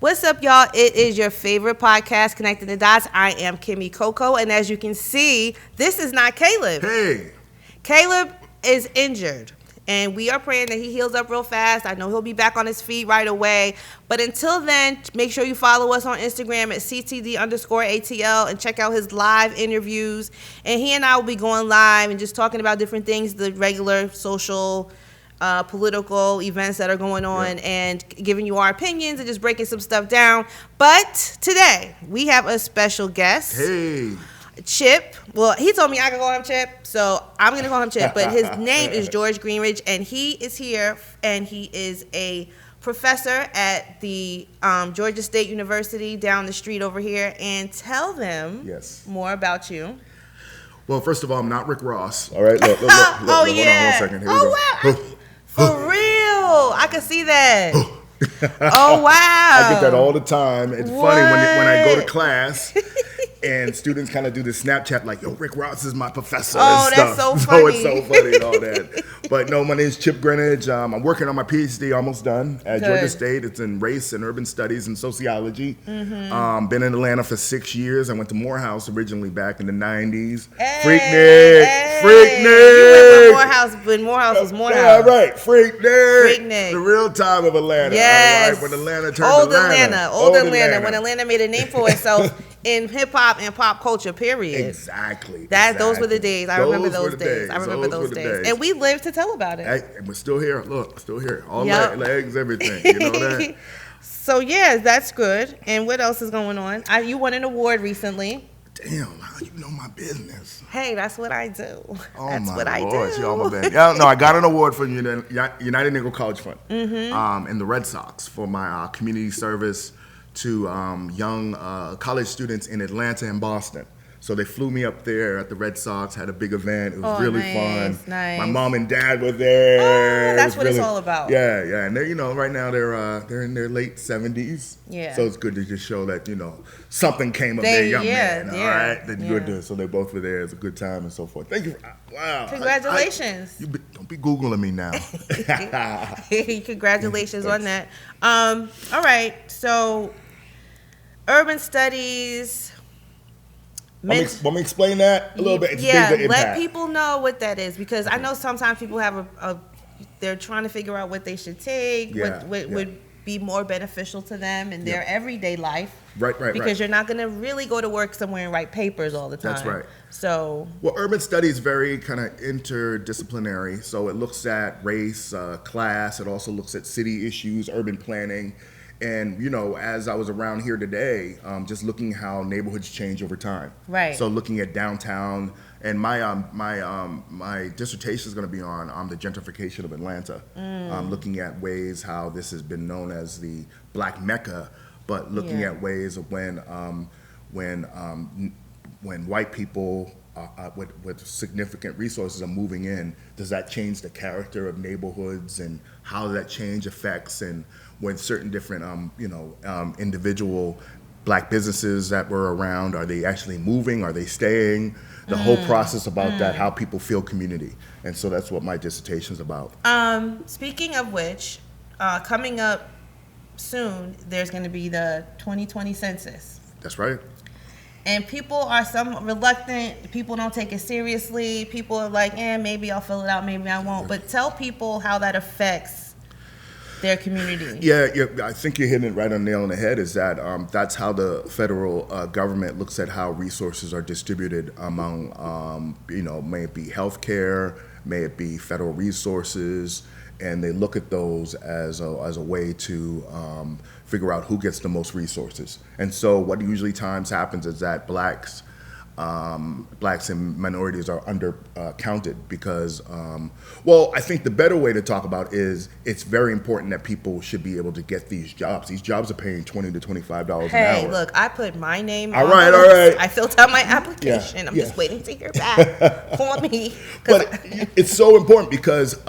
What's up, y'all? It is your favorite podcast, Connecting the Dots. I am Kymmy Coco, and as you can see, this is not Caleb. Hey. Caleb is injured, and we are praying that he heals up real fast. I know he'll be back on his feet right away. But until then, make sure you follow us on Instagram at CTD_ATL and check out his live interviews. And he and I will be going live and just talking about different things, the regular social political events that are going on, and giving you our opinions and just breaking some stuff down. But today we have a special guest. Hey. Chip. Well, he told me I could call him Chip, so I'm going to call him Chip. But his name is George Greenidge, and he is here, and he is a professor at the Georgia State University down the street over here. And tell them more about you. Well, first of all, I'm not Rick Ross. All right, look, hold on 1 second. Here we go. Wow. For real. I can see that. Oh, wow. I get that all the time. It's funny when I go to class and students kind of do the Snapchat like, yo, Rick Ross is my professor and stuff. That's so funny. So it's so funny and all that. But no, my name is Chip Greenidge. I'm working on my PhD, almost done, at Georgia State. It's in race and urban studies and sociology. Mm-hmm. Been in Atlanta for 6 years. I went to Morehouse originally back in the 90s. Freaknik. You went when Morehouse was Morehouse. Yeah, right. Freaknik. The real time of Atlanta. Yes. Right? When Atlanta turned Atlanta. Old Atlanta. When Atlanta made a name for itself in hip hop and pop culture, period. Exactly. Those were the days. I remember those days. And we lived to tell about it. Hey, we're still here. Look, still here. All legs, everything. You know that? So, yeah, that's good. And what else is going on? You won an award recently. Damn, how you know my business? Hey, that's what I do. That's what I do. Y'all my bad. No, I got an award from United Negro College Fund and the Red Sox for my community service to young college students in Atlanta and Boston. So they flew me up there at the Red Sox, had a big event. It was really fun. Nice. My mom and dad were there. That's what it's all about. Yeah. And they're, right now they're in their late 70s. Yeah. So it's good to just show that, something came of their young man. All right. That you're good. So they both were there. It's a good time and so forth. Thank you. Wow. Congratulations. Don't be Googling me now. Congratulations on that. All right. So urban studies. Want me to explain that a little bit? Let people know what that is, because I know sometimes people have they're trying to figure out what they should take, what would be more beneficial to them in their everyday life. Right. Because you're not going to really go to work somewhere and write papers all the time. That's right. So, well, urban studies is very kind of interdisciplinary. So it looks at race, class. It also looks at city issues, urban planning. And, as I was around here today, just looking how neighborhoods change over time. Right. So looking at downtown, and my dissertation is going to be on the gentrification of Atlanta. Looking at ways how this has been known as the Black Mecca, but looking at ways of when white people with significant resources are moving in, does that change the character of neighborhoods and how that change affects, and when certain different individual black businesses that were around, are they actually moving, are they staying, the whole process about that, how people feel community. And so that's what my dissertation is about. Speaking of which, coming up soon, there's going to be the 2020 census. That's right. And people are reluctant. People don't take it seriously. People are like, maybe I'll fill it out, maybe I won't. But tell people how that affects their community. Yeah, I think you're hitting it right on the nail on the head, is that that's how the federal government looks at how resources are distributed among, may it be healthcare, may it be federal resources, and they look at those as a way to figure out who gets the most resources. And so what usually times happens is that blacks and minorities are undercounted because, I think the better way to talk about is it's very important that people should be able to get these jobs. These jobs are paying $20 to $25 an hour. Hey, look, I put my name on all right. I filled out my application. I'm just waiting to hear back. Call me. But it's so important because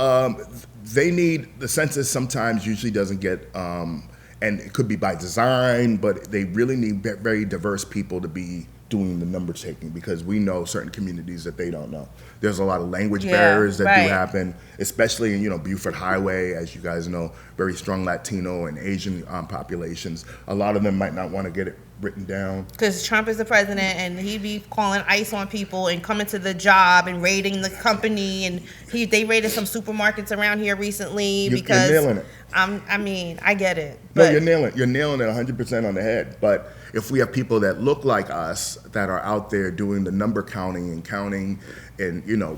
they need, the census sometimes usually doesn't get, and it could be by design, but they really need very diverse people to be doing the number taking, because we know certain communities that they don't know. There's a lot of language Yeah, barriers that right. do happen, especially in, Buford Highway, as you guys know, very strong Latino and Asian populations. A lot of them might not want to get it written down. Because Trump is the president, and he'd be calling ICE on people and coming to the job and raiding the company. And they raided some supermarkets around here recently because you're nailing it. I get it. No, But you're nailing it 100% on the head. But if we have people that look like us that are out there doing the number counting and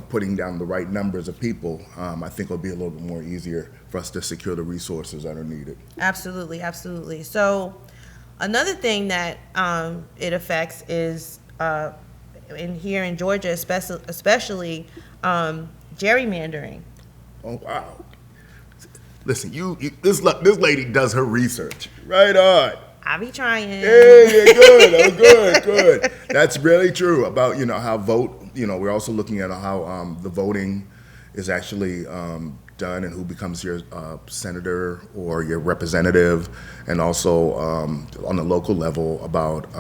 putting down the right numbers of people, I think it'll be a little bit more easier for us to secure the resources that are needed. Absolutely, absolutely. So another thing that it affects is here in Georgia, especially gerrymandering. Oh, wow. Listen, this lady does her research. Right on. I be trying. Hey, you're good. Oh, good. That's really true about, how vote, we're also looking at how the voting is actually done and who becomes your senator or your representative, and also on the local level about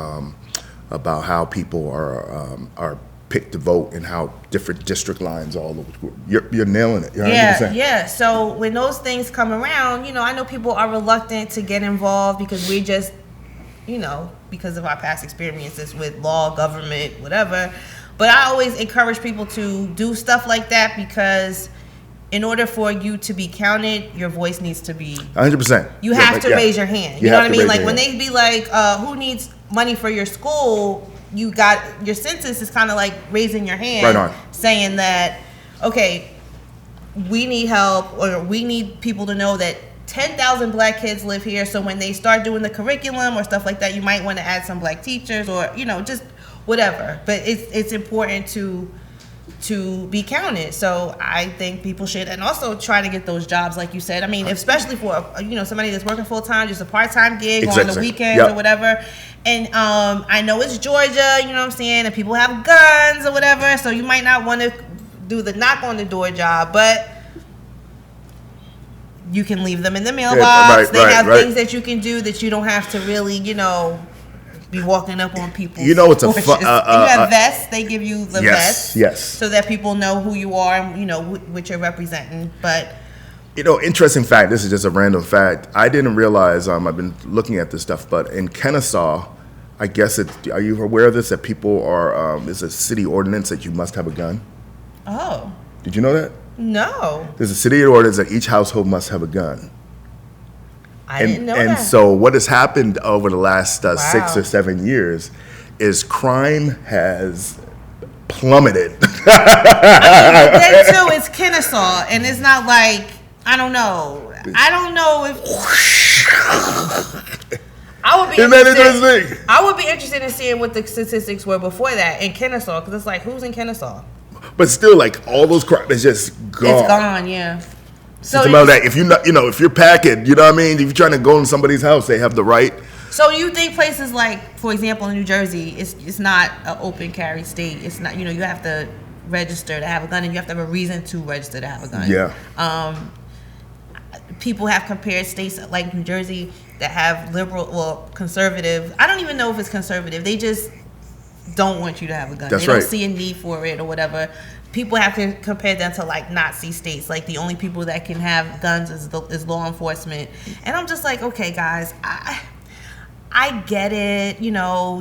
how people are picked to vote and how different district lines all over. You're nailing it. You're 100%. Yeah. So when those things come around, I know people are reluctant to get involved because we just, because of our past experiences with law, government, whatever. But I always encourage people to do stuff like that because in order for you to be counted, your voice needs to be 100%. You have to raise your hand. You know what I mean? Like when they be like, who needs money for your school? You got your census is kind of like raising your hand, right on, saying that, okay, we need help, or we need people to know that 10,000 black kids live here. So when they start doing the curriculum or stuff like that, you might want to add some black teachers or just whatever. But it's important to be counted. So I think people should, and also try to get those jobs, like you said. I mean, especially for somebody that's working full time, just a part-time gig on the weekends or whatever. And I know it's Georgia, you know what I'm saying, and people have guns or whatever, so you might not want to do the knock on the door job, but you can leave them in the mailbox. They have things that you can do that you don't have to really, be walking up on people. It's a fun. You have vests. They give you the vest, yes, so that people know who you are and what you're representing. But interesting fact. This is just a random fact. I didn't realize. I've been looking at this stuff, but in Kennesaw, I guess are you aware of this? That people are. It's a city ordinance that you must have a gun. Oh. Did you know that? No. There's a city ordinance that each household must have a gun. I didn't know that. And so what has happened over the last 6 or 7 years is crime has plummeted. Then too, it's Kennesaw, and it's not like, I don't know if I would be interested in seeing what the statistics were before that in Kennesaw, because it's like, who's in Kennesaw? But still, like, all those crime is just gone. It's gone, yeah. So it's about that. If you're not, if you're packing, you know what I mean? If you're trying to go in somebody's house, they have the right. So you think places like, for example, in New Jersey, it's not an open carry state. It's not, you have to register to have a gun, and you have to have a reason to register to have a gun. Yeah. People have compared states like New Jersey that have liberal or conservative. I don't even know if it's conservative. They just don't want you to have a gun. That's they right. don't see a need for it or whatever. People have to compare them to like Nazi states. Like the only people that can have guns is law enforcement. And I'm just like, okay, guys, I get it. You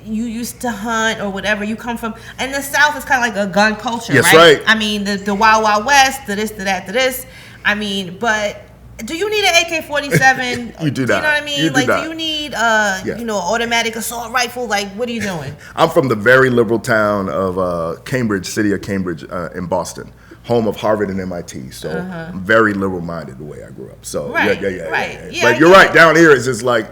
used to hunt or whatever. You come from, and the South is kind of like a gun culture, yes, right? right. I mean, the Wild Wild West, the this, the that, the this. I mean, but do you need an AK-47? You do not. You know what I mean? You do not. Do you need an automatic assault rifle? Like, what are you doing? I'm from the very liberal town of Cambridge, city of Cambridge in Boston, home of Harvard and MIT. So I'm very liberal-minded the way I grew up. So right. Yeah. But you're right. Down here, it's just like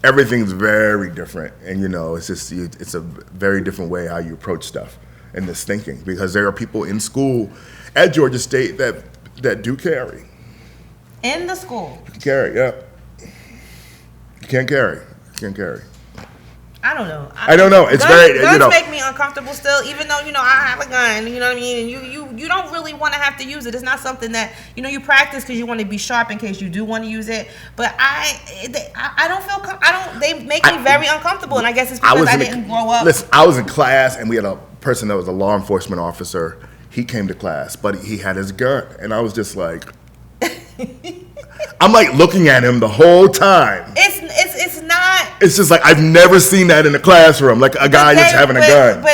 everything's very different, and it's a very different way how you approach stuff and this thinking, because there are people in school at Georgia State that do carry. In the school. You can carry, yeah. You can't carry. I don't know. I don't know. It's guns make me uncomfortable still, even though I have a gun. You know what I mean? And you don't really want to have to use it. It's not something that you practice because you want to be sharp in case you do want to use it. But I don't feel. They make me very uncomfortable, and I guess it's because I didn't grow up. Listen, I was in class, and we had a person that was a law enforcement officer. He came to class, but he had his gun, and I was just like, I'm like looking at him the whole time. It's not. It's just like I've never seen that in the classroom, like a guy just having a gun.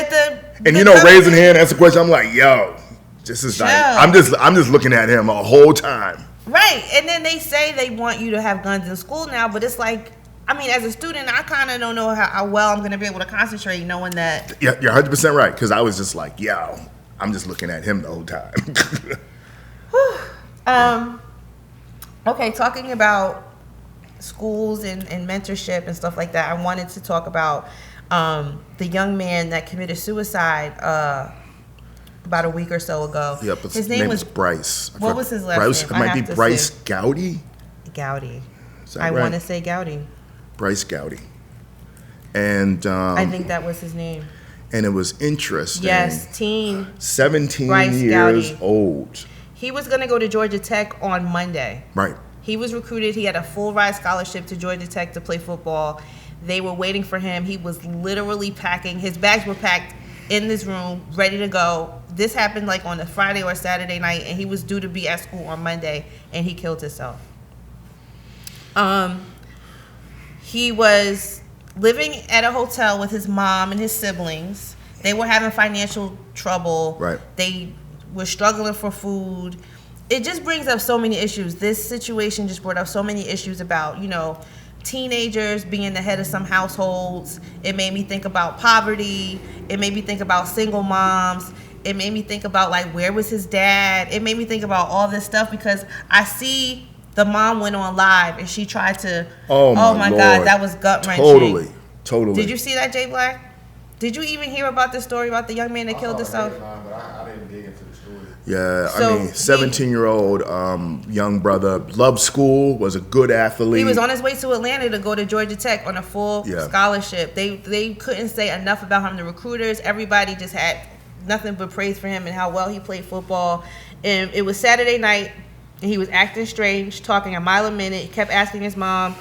Raising hand, answer a question. I'm like, yo, this is like I'm just looking at him the whole time. Right, and then they say they want you to have guns in school now, but it's like, as a student, I kind of don't know how well I'm going to be able to concentrate knowing that. Yeah, you're 100% right, because I was just like, yo, I'm just looking at him the whole time. Okay, talking about schools and mentorship and stuff like that, I wanted to talk about the young man that committed suicide about a week or so ago. Yep, his name was Bryce. What was his last name? It might be Bryce Gowdy. Gowdy. I want to say Gowdy. Bryce Gowdy. And I think that was his name. And it was interesting. Yes, 17 Bryce years Gowdy. old. He was going to go to Georgia Tech on Monday. Right. He was recruited. He had a full ride scholarship to Georgia Tech to play football. They were waiting for him. He was literally packing. His bags were packed in this room, ready to go. This happened like on a Friday or Saturday night, and he was due to be at school on Monday, and he killed himself. He was living at a hotel with his mom and his siblings. They were having financial trouble. Right. They were struggling for food. It just brings up so many issues. This situation just brought up so many issues about, teenagers being the head of some households. It made me think about poverty. It made me think about single moms. It made me think about, where was his dad? It made me think about all this stuff because I see the mom went on live and she tried to, oh my God, that was gut-wrenching. Totally. Did you see that, Jay Black? Did you even hear about the story about the young man that killed himself? But I didn't dig into the story. Yeah, 17-year-old young brother, loved school, was a good athlete. He was on his way to Atlanta to go to Georgia Tech on a full scholarship. They couldn't say enough about him. The recruiters, everybody just had nothing but praise for him and how well he played football. And it was Saturday night, and he was acting strange, talking a mile a minute. He kept asking his mom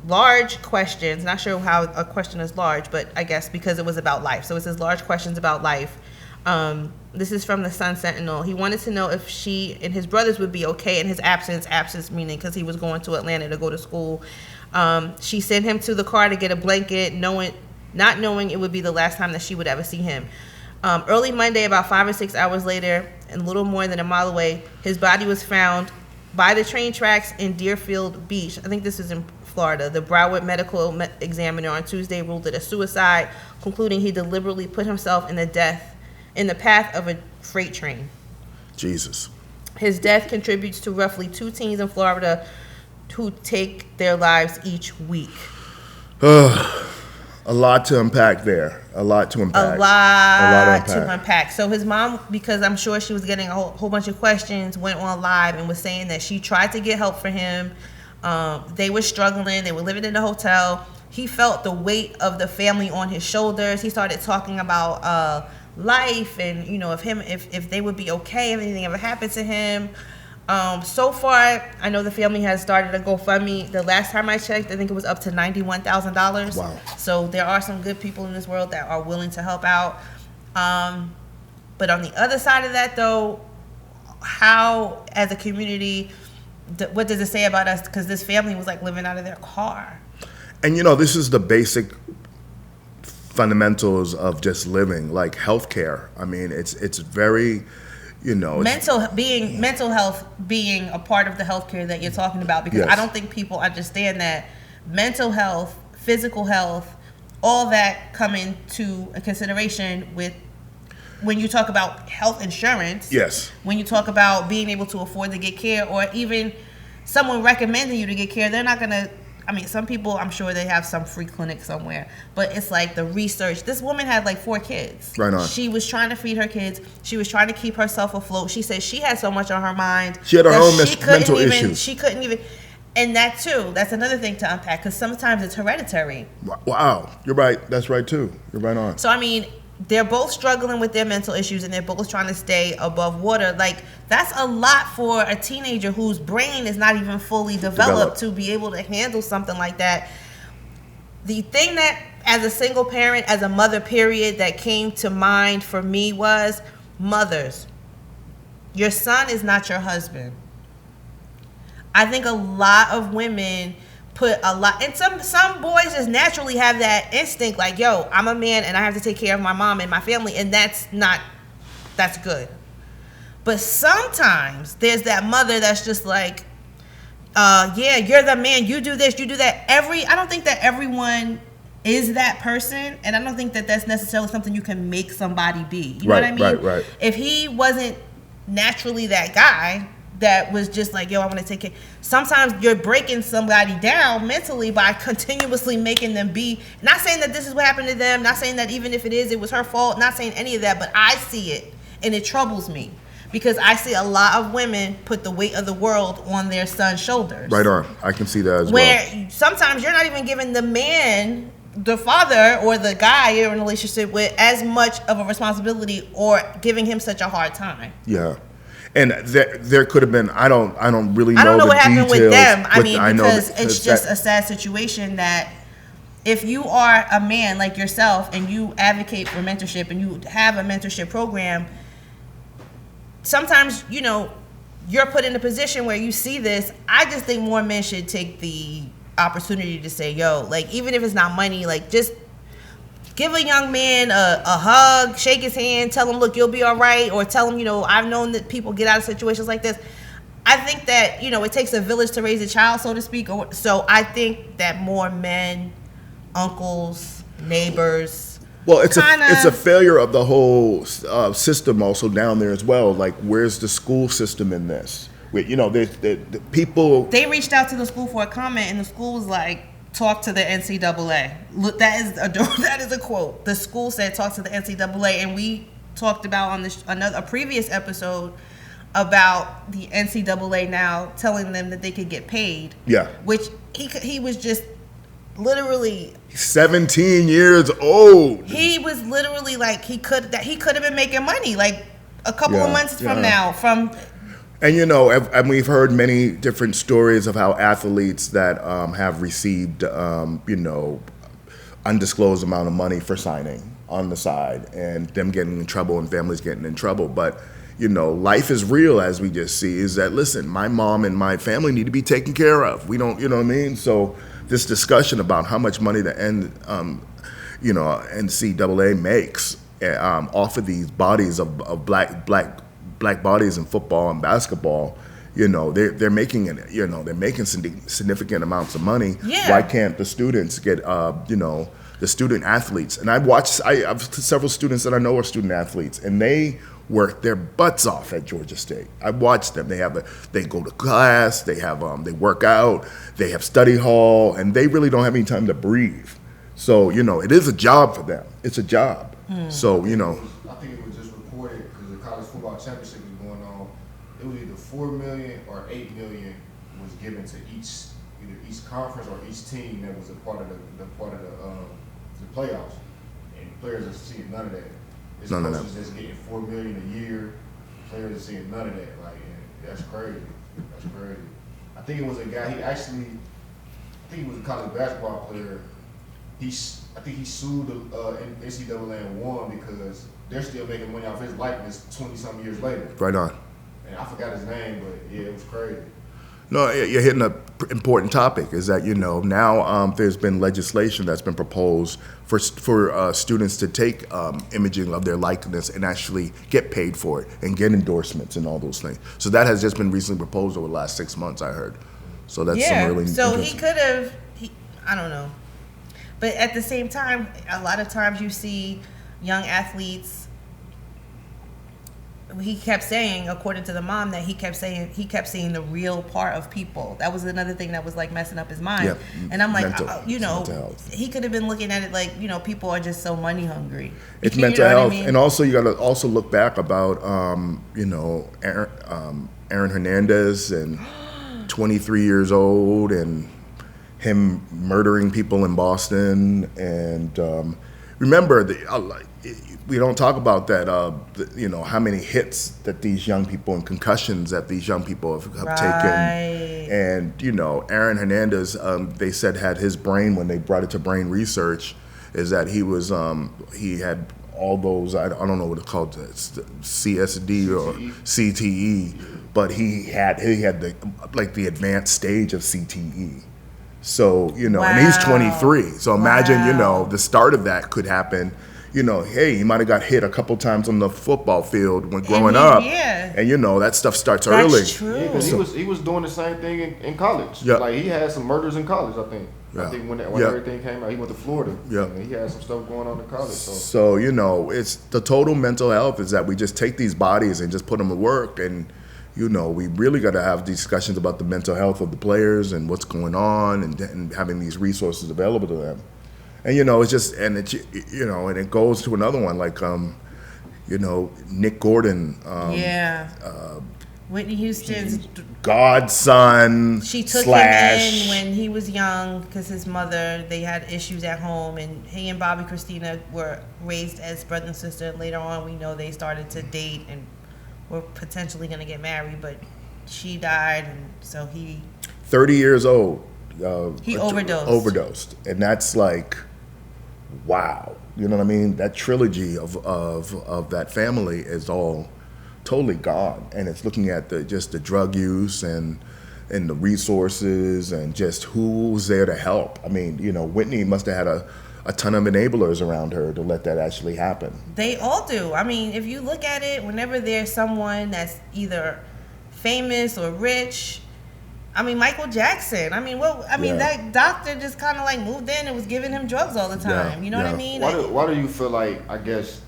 large questions. Not sure how a question is large, but I guess because it was about life. So it says large questions about life. This is from the Sun Sentinel. He wanted to know if she and his brothers would be okay in his absence meaning because he was going to Atlanta to go to school. She sent him to the car to get a blanket, not knowing it would be the last time that she would ever see him. Early Monday, about 5 or 6 hours later, and a little more than a mile away, his body was found by the train tracks in Deerfield Beach. I think this is in Florida. The Broward medical examiner on Tuesday ruled it a suicide, concluding he deliberately put himself in the path of a freight train. Jesus. His death contributes to roughly 2 teens in Florida who take their lives each week. A lot to unpack there. A lot to unpack. So his mom, because I'm sure she was getting a whole bunch of questions, went on live and was saying that she tried to get help for him. They were struggling. They were living in a hotel. He felt the weight of the family on his shoulders. He started talking about life and if they would be okay if anything ever happened to him. So far, I know the family has started a GoFundMe. The last time I checked, I think it was up to $91,000. Wow. So there are some good people in this world that are willing to help out. But on the other side of that, though, how, as a community, what does it say about us? Because this family was living out of their car. And this is the basic fundamentals of just living, like healthcare. I mean, it's very, mental health being a part of the healthcare that you're talking about, because I don't think people understand that mental health, physical health, all that come into a consideration with when you talk about health insurance. Yes. When you talk about being able to afford to get care, or even someone recommending you to get care, they're not gonna. Some people, I'm sure they have some free clinic somewhere, but it's the research. This woman had 4 kids. Right on. She was trying to feed her kids. She was trying to keep herself afloat. She said she had so much on her mind. She had her own mental issues. She couldn't even. And that too, that's another thing to unpack, because sometimes it's hereditary. Wow, you're right. That's right too. You're right on. So I mean, they're both struggling with their mental issues, and they're both trying to stay above water. Like, that's a lot for a teenager whose brain is not even fully developed to be able to handle something like that. The thing that, as a single parent, as a mother, period, that came to mind for me was, mothers, your son is not your husband. I think a lot of women put a lot, and some boys just naturally have that instinct, like, yo, I'm a man and I have to take care of my mom and my family, and that's good. But sometimes there's that mother that's just like, yeah, you're the man, you do this, you do that. I don't think that everyone is that person, and I don't think that that's necessarily something you can make somebody be. You know what I mean? Right. If he wasn't naturally that guy that was just like, yo, I want to take care. Sometimes you're breaking somebody down mentally by continuously making them be. Not saying that this is what happened to them, not saying that even if it was her fault, not saying any of that, but I see it, and it troubles me. Because I see a lot of women put the weight of the world on their son's shoulders. Right on. I can see that as well. Where sometimes you're not even giving the man, the father, or the guy you're in a relationship with as much of a responsibility, or giving him such a hard time. Yeah. And there could have been, I don't really know. I don't know what happened with them. Because it's just a sad situation that if you are a man like yourself and you advocate for mentorship and you have a mentorship program, sometimes, you're put in a position where you see this. I just think more men should take the opportunity to say, yo, like, even if it's not money, like, just give a young man a hug, shake his hand, tell him, look, you'll be all right, or tell him, I've known that people get out of situations like this. I think that, it takes a village to raise a child, so to speak. So I think that more men, uncles, neighbors. Well, it's a failure of the whole system also down there as well. Like, where's the school system in this? The people. They reached out to the school for a comment, and the school was like, talk to the NCAA. Look, that is a quote. The school said, talk to the NCAA, and we talked about on a previous episode about the NCAA now telling them that they could get paid. Yeah. Which he was just literally 17 years old. He was literally like, he could have been making money like a couple of months from now from. And and we've heard many different stories of how athletes that have received undisclosed amount of money for signing on the side, and them getting in trouble and families getting in trouble. But life is real, as we just see. Is that, listen, my mom and my family need to be taken care of. We don't, what I mean. So this discussion about how much money the NCAA makes off of these bodies of black bodies in football and basketball, they're making they're making significant amounts of money. Yeah. Why can't the students get the student athletes? And I have several students that I know are student athletes, and they work their butts off at Georgia State. I've watched them. They go to class, they work out, they have study hall, and they really don't have any time to breathe. So it is a job for them. It's a job. So I think it was just reported because the college football championship was going on. It was either $4 million or $8 million was given to either each conference or each team that was a part of the playoffs, and players are seeing none of that. It's coaches that's getting $4 million a year. Players are seeing none of that. Like, that's crazy. That's crazy. I think it was a guy. I think he was a college basketball player. I think he sued the NCAA and won because they're still making money off his likeness 20-something years later. Right on. And I forgot his name, but yeah, it was crazy. No, you're hitting an important topic. Is that now there's been legislation that's been proposed for students to take imaging of their likeness and actually get paid for it and get endorsements and all those things. So that has just been recently proposed over the last 6 months, I heard. So that's some really so interesting. he could have. I don't know. But at the same time, a lot of times you see young athletes. He kept saying, according to the mom, that he kept seeing the real part of people. That was another thing that was like messing up his mind. Yep. And I'm like, mental health. He could have been looking at it like, people are just so money hungry. It's mental health, and also you got to also look back about Aaron Hernandez and 23 years old and him murdering people in Boston. And remember, we don't talk about that, how many hits that these young people and concussions that these young people have taken. And, Aaron Hernandez, they said had his brain, when they brought it to brain research, is that he had all those, I don't know what it's called, CSD or CTE, but he had the advanced stage of CTE. So, and he's 23. So imagine, the start of that could happen. Hey, he might have got hit a couple times on the football field when growing up. Yeah. And, that stuff starts early. That's true. Yeah, because he was doing the same thing in college. Yep. Like, he had some murders in college, I think. Yeah. I think when everything came out, he went to Florida. Yeah. And he had some stuff going on in college. So, it's the total mental health is that we just take these bodies and just put them to work. And, we really got to have discussions about the mental health of the players and what's going on and having these resources available to them. And, it's just, and it goes to another one, like, Nick Gordon. Whitney Houston's godson. She took him in when he was young because his mother, they had issues at home, and he and Bobby Christina were raised as brother and sister. Later on, we know they started to date and were potentially going to get married, but she died, and so he 30 years old. He overdosed. Overdosed, and that's like, wow. You know what I mean? That trilogy of that family is all totally gone, and it's looking at the drug use and the resources and just who's there to help. I mean, Whitney must have had a ton of enablers around her to let that actually happen. They all do. I mean, if you look at it, whenever there's someone that's either famous or rich, I mean, Michael Jackson. I mean, that doctor just kind of like moved in and was giving him drugs all the time. You know what I mean? Why do you feel like, I guess,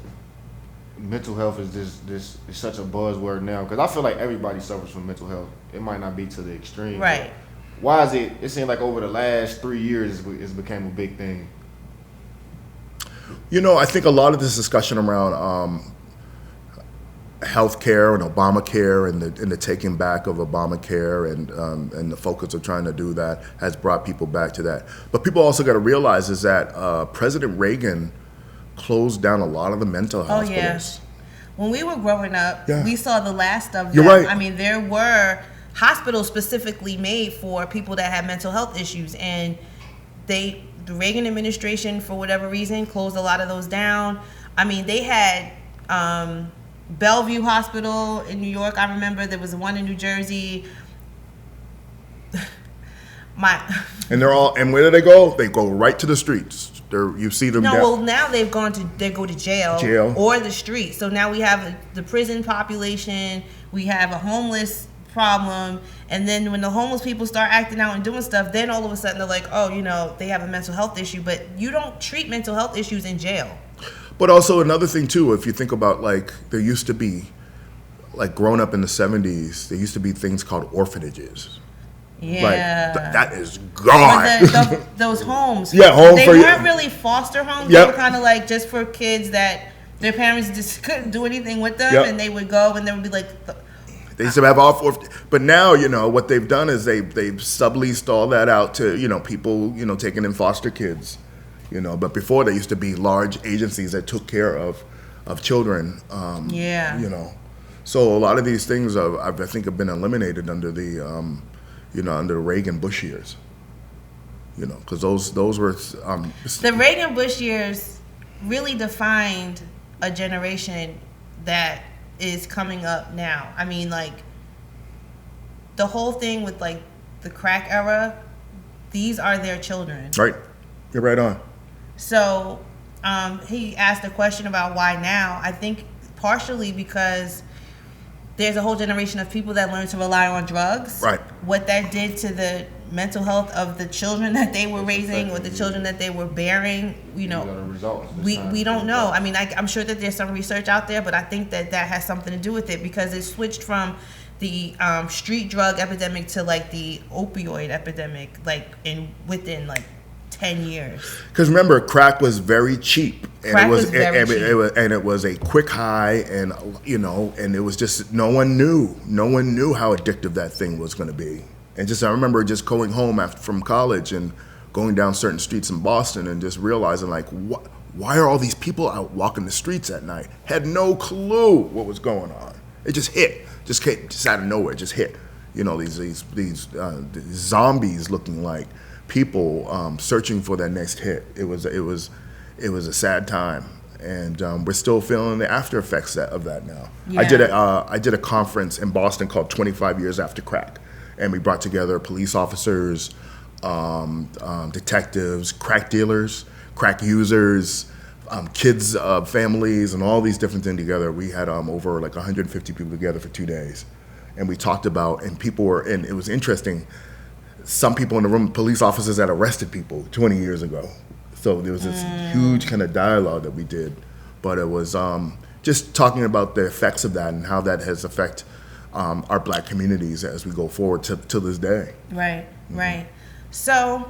mental health is this is such a buzzword now? Because I feel like everybody suffers from mental health. It might not be to the extreme. Right. Why is it? It seemed like over the last 3 years, it's became a big thing. I think a lot of this discussion around healthcare and Obamacare and the taking back of Obamacare and the focus of trying to do that has brought people back to that. But people also got to realize is that President Reagan closed down a lot of the mental hospitals. When we were growing up, we saw the last of them. You're right. I mean, there were hospitals specifically made for people that had mental health issues, and the Reagan administration, for whatever reason, closed a lot of those down. I mean, they had Bellevue Hospital in New York. I remember there was one in New Jersey. And they're all. And where do they go? They go right to the streets. You see them. Well, now they go to jail or the street. So now we have the prison population. We have a homeless problem, and then when the homeless people start acting out and doing stuff, then all of a sudden they're like, they have a mental health issue. But you don't treat mental health issues in jail. But also another thing too, if you think about, like, there used to be, like, growing up in the 70s, there used to be things called orphanages. Yeah. Like, that is gone. Those homes. Yeah, They weren't really foster homes. They were kind of like just for kids that their parents just couldn't do anything with them, and they would go and they would be like. They used to have but now, what they've done is they've subleased all that out to, people, taking in foster kids, But before, there used to be large agencies that took care of children. So a lot of these things I think have been eliminated under the under the Reagan-Bush years. Because those were the Reagan-Bush years really defined a generation that is coming up now. I mean, like, the whole thing with, like, the crack era, these are their children. Right. You're right on. So he asked a question about why now. I think partially because there's a whole generation of people that learn to rely on drugs. Right. What that did to the mental health of the children that they were raising or the children that they were bearing, we don't know. I mean, I'm sure that there's some research out there, but I think that has something to do with it because it switched from the street drug epidemic to, like, the opioid epidemic, like, within like 10 years. Because remember, crack was very cheap, and crack it was very cheap. It was a quick high, and and it was just no one knew how addictive that thing was going to be. And just I remember just going home from college and going down certain streets in Boston and just realizing like, why are all these people out walking the streets at night? Had no clue what was going on. It just hit, just out of nowhere, just hit. You know, these zombies looking like people searching for their next hit. It was a sad time, and we're still feeling the after effects of that now. Yeah. I did a conference in Boston called 25 Years After Crack, and we brought together police officers, detectives, crack dealers, crack users, kids, families, and all these different things together. We had over like 150 people together for 2 days. And we talked about, and it was interesting, some people in the room, police officers that arrested people 20 years ago. So there was this huge kind of dialogue that we did. But it was just talking about the effects of that and how that has affected our black communities as we go forward to this day. Right, right. So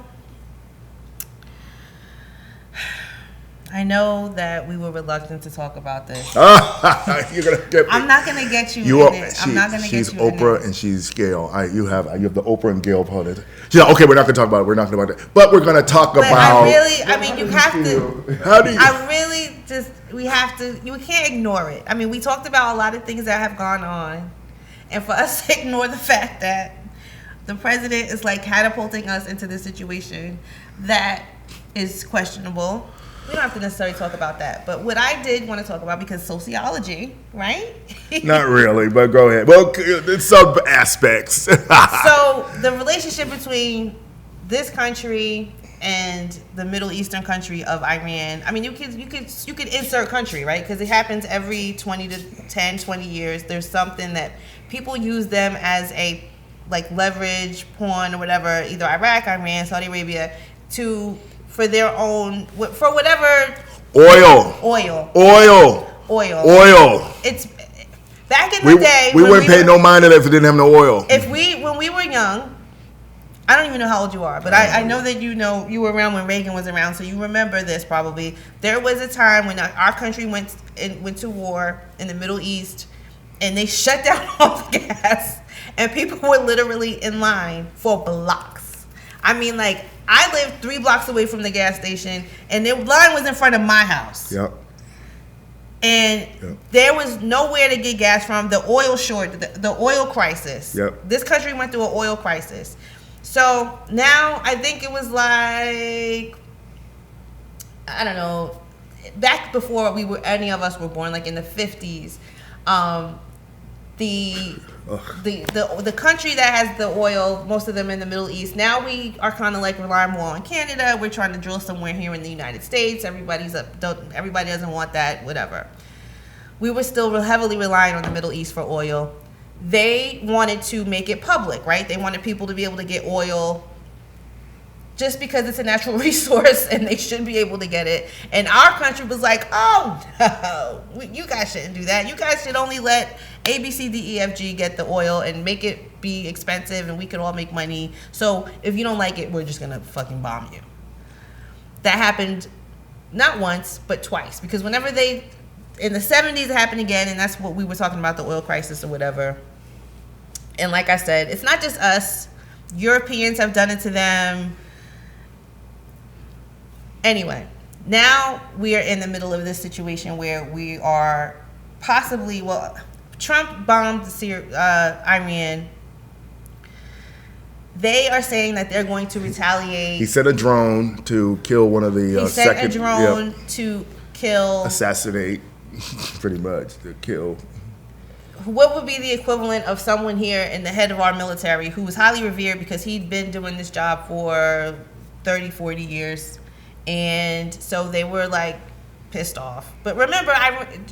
I know that we were reluctant to talk about this. You're gonna get me. I'm not gonna get you in it. I'm not gonna get you in it. She's Oprah and she's Gail. You have the Oprah and Gail part of it. Yeah, okay, we're not gonna talk about it. We're not gonna talk about it. But we're gonna talk about. You have to. How do you? You can't ignore it. I mean, we talked about a lot of things that have gone on, and for us to ignore the fact that the president is like catapulting us into this situation that is questionable. We don't have to necessarily talk about that. But what I did want to talk about, because sociology, right? Not really, but go ahead. Well, there's some aspects. So the relationship between this country and the Middle Eastern country of Iran. I mean, you could insert country, right? Because it happens every 20 years. There's something that people use them as a like leverage, pawn, or whatever, either Iraq, Iran, Saudi Arabia, for their own, for whatever. Oil. It's back in the day. We wouldn't pay no mind to that if it didn't have no oil. When we were young, I don't even know how old you are, but I know that you were around when Reagan was around, so you remember this probably. There was a time when our country went to war in the Middle East, and they shut down all the gas, and people were literally in line for blocks. I mean, like, I lived 3 blocks away from the gas station, and the line was in front of my house. Yep. And there was nowhere to get gas from. The oil the oil crisis. Yep. This country went through an oil crisis. So now I think it was like, I don't know, back before any of us were born, like in the 50s, the country that has the oil, most of them in the Middle East, now we are kind of like relying more on Canada. We're trying to drill somewhere here in the United States. Everybody doesn't want that, whatever. We were still heavily relying on the Middle East for oil. They wanted to make it public, right? They wanted people to be able to get oil just because it's a natural resource and they should be able to get it. And our country was like, oh, no, you guys shouldn't do that. You guys should only let A, B, C, D, E, F, G get the oil and make it be expensive and we could all make money. So if you don't like it, we're just going to fucking bomb you. That happened not once, but twice. Because whenever in the 70s, it happened again, and that's what we were talking about, the oil crisis or whatever. And like I said, it's not just us. Europeans have done it to them. Anyway, now we are in the middle of this situation where we are possibly, Trump bombed Iran. They are saying that they're going to retaliate. He sent a drone to kill one of the to kill. Assassinate, pretty much, to kill. What would be the equivalent of someone here in the head of our military who was highly revered because he'd been doing this job for 30, 40 years. And so they were like pissed off. But remember,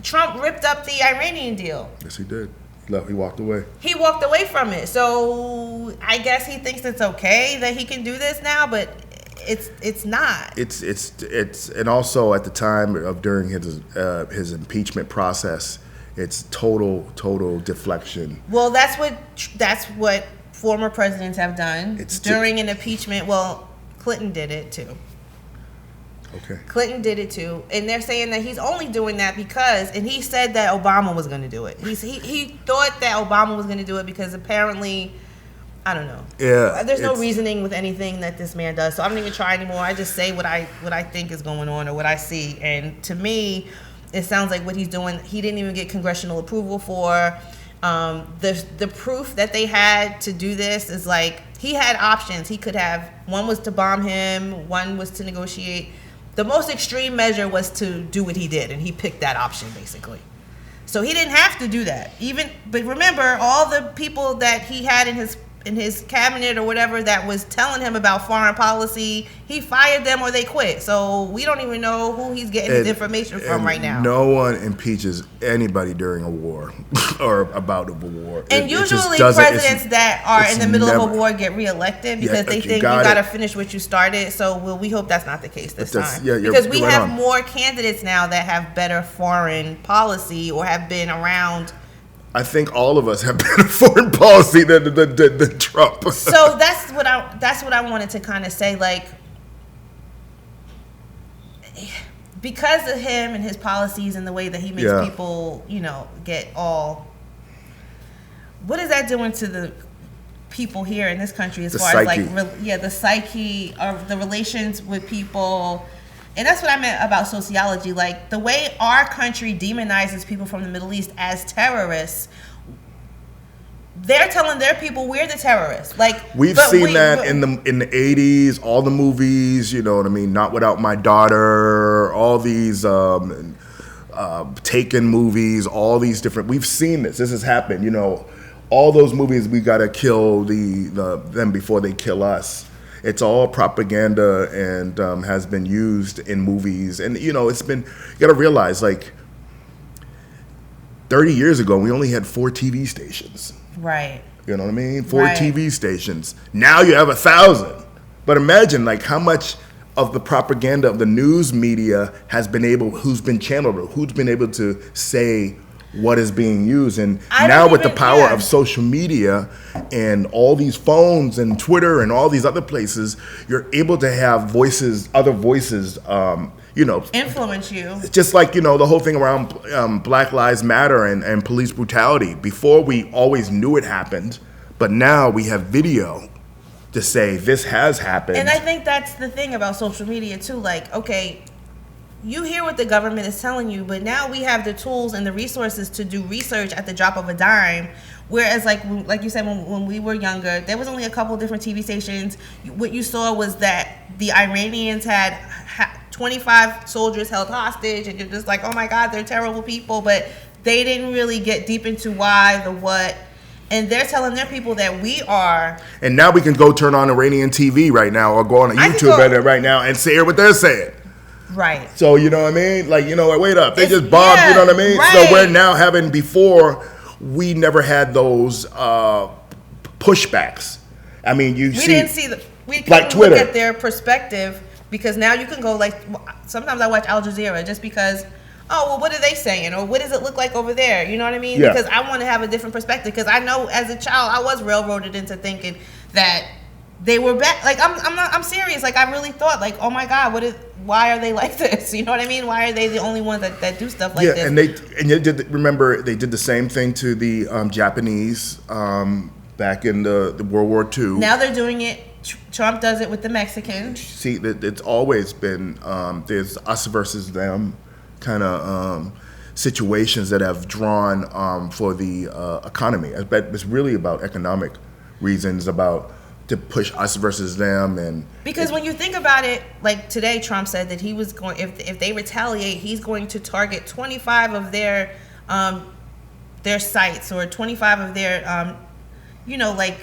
Trump ripped up the Iranian deal. Yes, he did. He walked away. He walked away from it. So I guess he thinks it's okay that he can do this now, but it's not. It's and also at the time of during his impeachment process, it's total deflection. Well, that's what former presidents have done during an impeachment. Well, Clinton did it too. Okay. Clinton did it too, and they're saying that he's only doing that because, and he said that Obama was going to do it. He thought that Obama was going to do it because apparently I don't know. Yeah, There's no reasoning with anything that this man does, so I don't even try anymore. I just say what I think is going on or what I see, and to me, it sounds like what he's doing. He didn't even get congressional approval for. The proof that they had to do this is like he had options. He could have, one was to bomb him, one was to negotiate. The most extreme measure was to do what he did, and he picked that option basically. So he didn't have to do that. But remember, all the people that he had in his cabinet or whatever that was telling him about foreign policy, he fired them or they quit. So we don't even know who he's getting his information from right now. No one impeaches anybody during a war or about a war. And usually presidents that are in the middle of a war get reelected because they think you got to finish what you started. So we hope that's not the case this time. Because we have more candidates now that have better foreign policy or have been around. I think all of us have better foreign policy than Trump. So that's what I wanted to kind of say. Like, because of him and his policies and the way that he makes people, get all. What is that doing to the people here in this country as far as the psyche of the relations with people? And that's what I meant about sociology. Like, the way our country demonizes people from the Middle East as terrorists, they're telling their people we're the terrorists. Like, we've seen that in the 80s, all the movies, you know what I mean? Not Without My Daughter, all these Taken movies, all these different. We've seen this. This has happened. All those movies. We gotta kill them before they kill us. It's all propaganda and has been used in movies. And, it's been, you got to realize, like, 30 years ago, we only had 4 TV stations. Right. You know what I mean? 4 TV stations. Now you have 1,000. But imagine, like, how much of the propaganda of the news media who's been channeled, who's been able to say what is being used. And now with the power of social media and all these phones and Twitter and all these other places, you're able to have other voices, influence you. Just like, the whole thing around Black Lives Matter and police brutality. Before, we always knew it happened, but now we have video to say this has happened. And I think that's the thing about social media too. Like, okay, you hear what the government is telling you, but now we have the tools and the resources to do research at the drop of a dime. Whereas, like you said, when we were younger, there was only a couple different TV stations. What you saw was that the Iranians had 25 soldiers held hostage, and you're just like, oh my God, they're terrible people. But they didn't really get deep into why, the what. And they're telling their people that we are. And now we can go turn on Iranian TV right now or go on YouTube right now and hear what they're saying. Right. So, you know what I mean? Like, wait up. They just bombed, you know what I mean? Right. So we're now having, before, we never had those pushbacks. I mean, we couldn't look at their perspective, because now you can go, like, sometimes I watch Al Jazeera just because, what are they saying? Or what does it look like over there? You know what I mean? Yeah. Because I want to have a different perspective, because I know as a child I was railroaded into thinking that they were bad. Like, I'm serious. Like, I really thought, like, oh my God, why are they like this? You know what I mean? Why are they the only ones that do stuff like this? Remember they did the same thing to the Japanese back in the World War II. Now they're doing it. Trump does it with the Mexicans. See, it's always been there's us versus them kind of situations that have drawn for the economy. I bet it's really about economic reasons, to push us versus them. And because when you think about it, like today, Trump said that he was going, if they retaliate, he's going to target 25 of their sites, or 25 of their like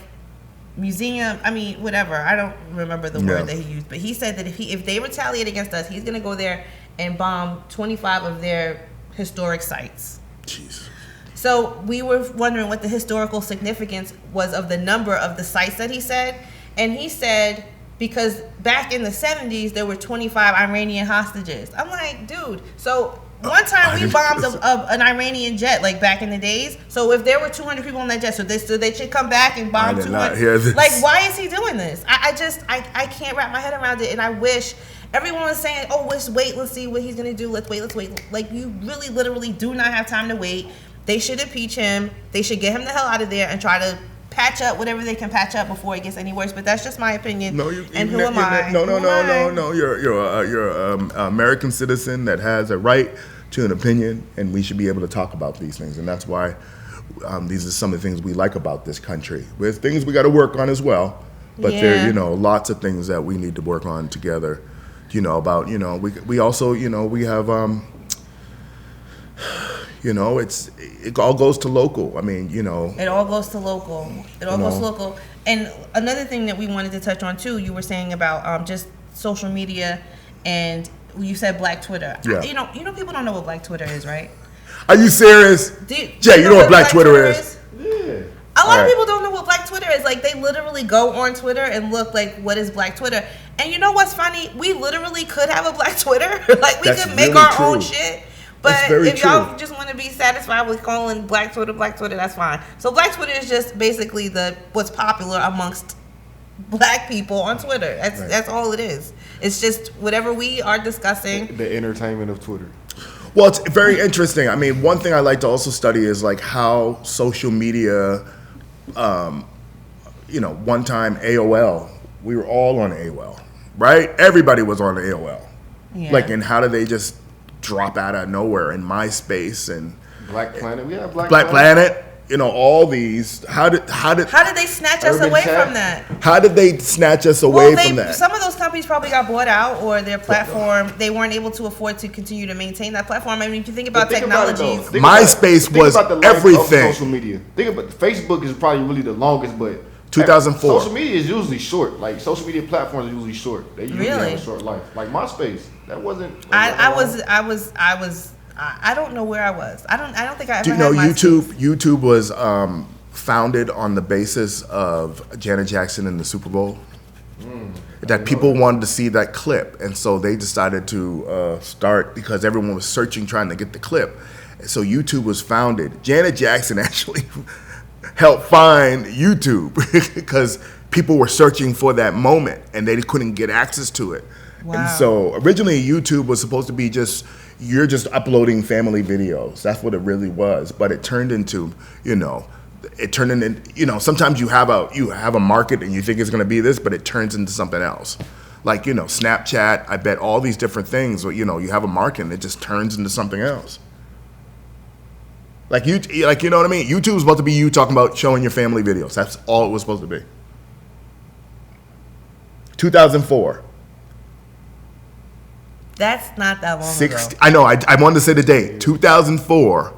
museum. I mean, whatever. I don't remember the word that he used, but he said that if they retaliate against us, he's going to go there and bomb 25 of their historic sites. Jeez. So we were wondering what the historical significance was of the number of the sites that he said. And he said, because back in the 70s, there were 25 Iranian hostages. I'm like, dude, so one time we bombed an Iranian jet, like back in the days. So if there were 200 people on that jet, so they should come back and bomb 200. Not hear this. Like, why is he doing this? I can't wrap my head around it. And I wish everyone was saying, let's wait, let's see what he's going to do. Let's wait. Like, you really literally do not have time to wait. They should impeach him. They should get him the hell out of there and try to patch up whatever they can patch up before it gets any worse. But that's just my opinion. No, and who am I? No. You're an American citizen that has a right to an opinion, and we should be able to talk about these things. And that's why these are some of the things we like about this country. There's things we got to work on as well, but there, lots of things that we need to work on together. We also, we have. It all goes to local. I mean, It all goes to local. Goes to local. And another thing that we wanted to touch on too, you were saying about just social media, and you said Black Twitter. Yeah. People don't know what Black Twitter is, right? Are you serious? Jay, you know what Black Twitter is? Yeah. A lot of people don't know what Black Twitter is. Like, they literally go on Twitter and look like, what is Black Twitter? And you know what's funny? We literally could have a Black Twitter. Like, we That's could make really our true. own shit. But That's very if y'all true. just want to be satisfied with calling Black Twitter, that's fine. So Black Twitter is just basically what's popular amongst Black people on Twitter. That's all it is. It's just whatever we are discussing. The entertainment of Twitter. Well, it's very interesting. I mean, one thing I like to also study is like how social media, one time AOL, we were all on AOL, right? Everybody was on AOL. Yeah. Like, and how did they just drop out of nowhere in MySpace and Black Planet. We have Black Planet? All these. How did they snatch us Urban away Chat? from that? How did they snatch us away from that? Some of those companies probably got bought out, or their platform, they weren't able to afford to continue to maintain that platform. I mean, if you think about technologies. MySpace was about the life everything. Of social media. Think about Facebook is probably really the longest, but 2004. Social media is usually short. Like, social media platforms are usually short. They usually have a short life. Like MySpace, that wasn't. I don't know where I was. I don't think I ever. Do you know YouTube was founded on the basis of Janet Jackson in the Super Bowl? That people wanted to see that clip, and so they decided to start, because everyone was searching, trying to get the clip. So YouTube was founded. Janet Jackson actually helped find YouTube because people were searching for that moment and they couldn't get access to it. Wow. And so originally YouTube was supposed to be you're just uploading family videos. That's what it really was. But it turned into, sometimes you have a market and you think it's going to be this, but it turns into something else. Like, Snapchat, I bet all these different things, you have a market and it just turns into something else. Like, you know what I mean? YouTube was supposed to be you talking about showing your family videos. That's all it was supposed to be. 2004. That's not that long ago. I know. I wanted to say the date. 2004,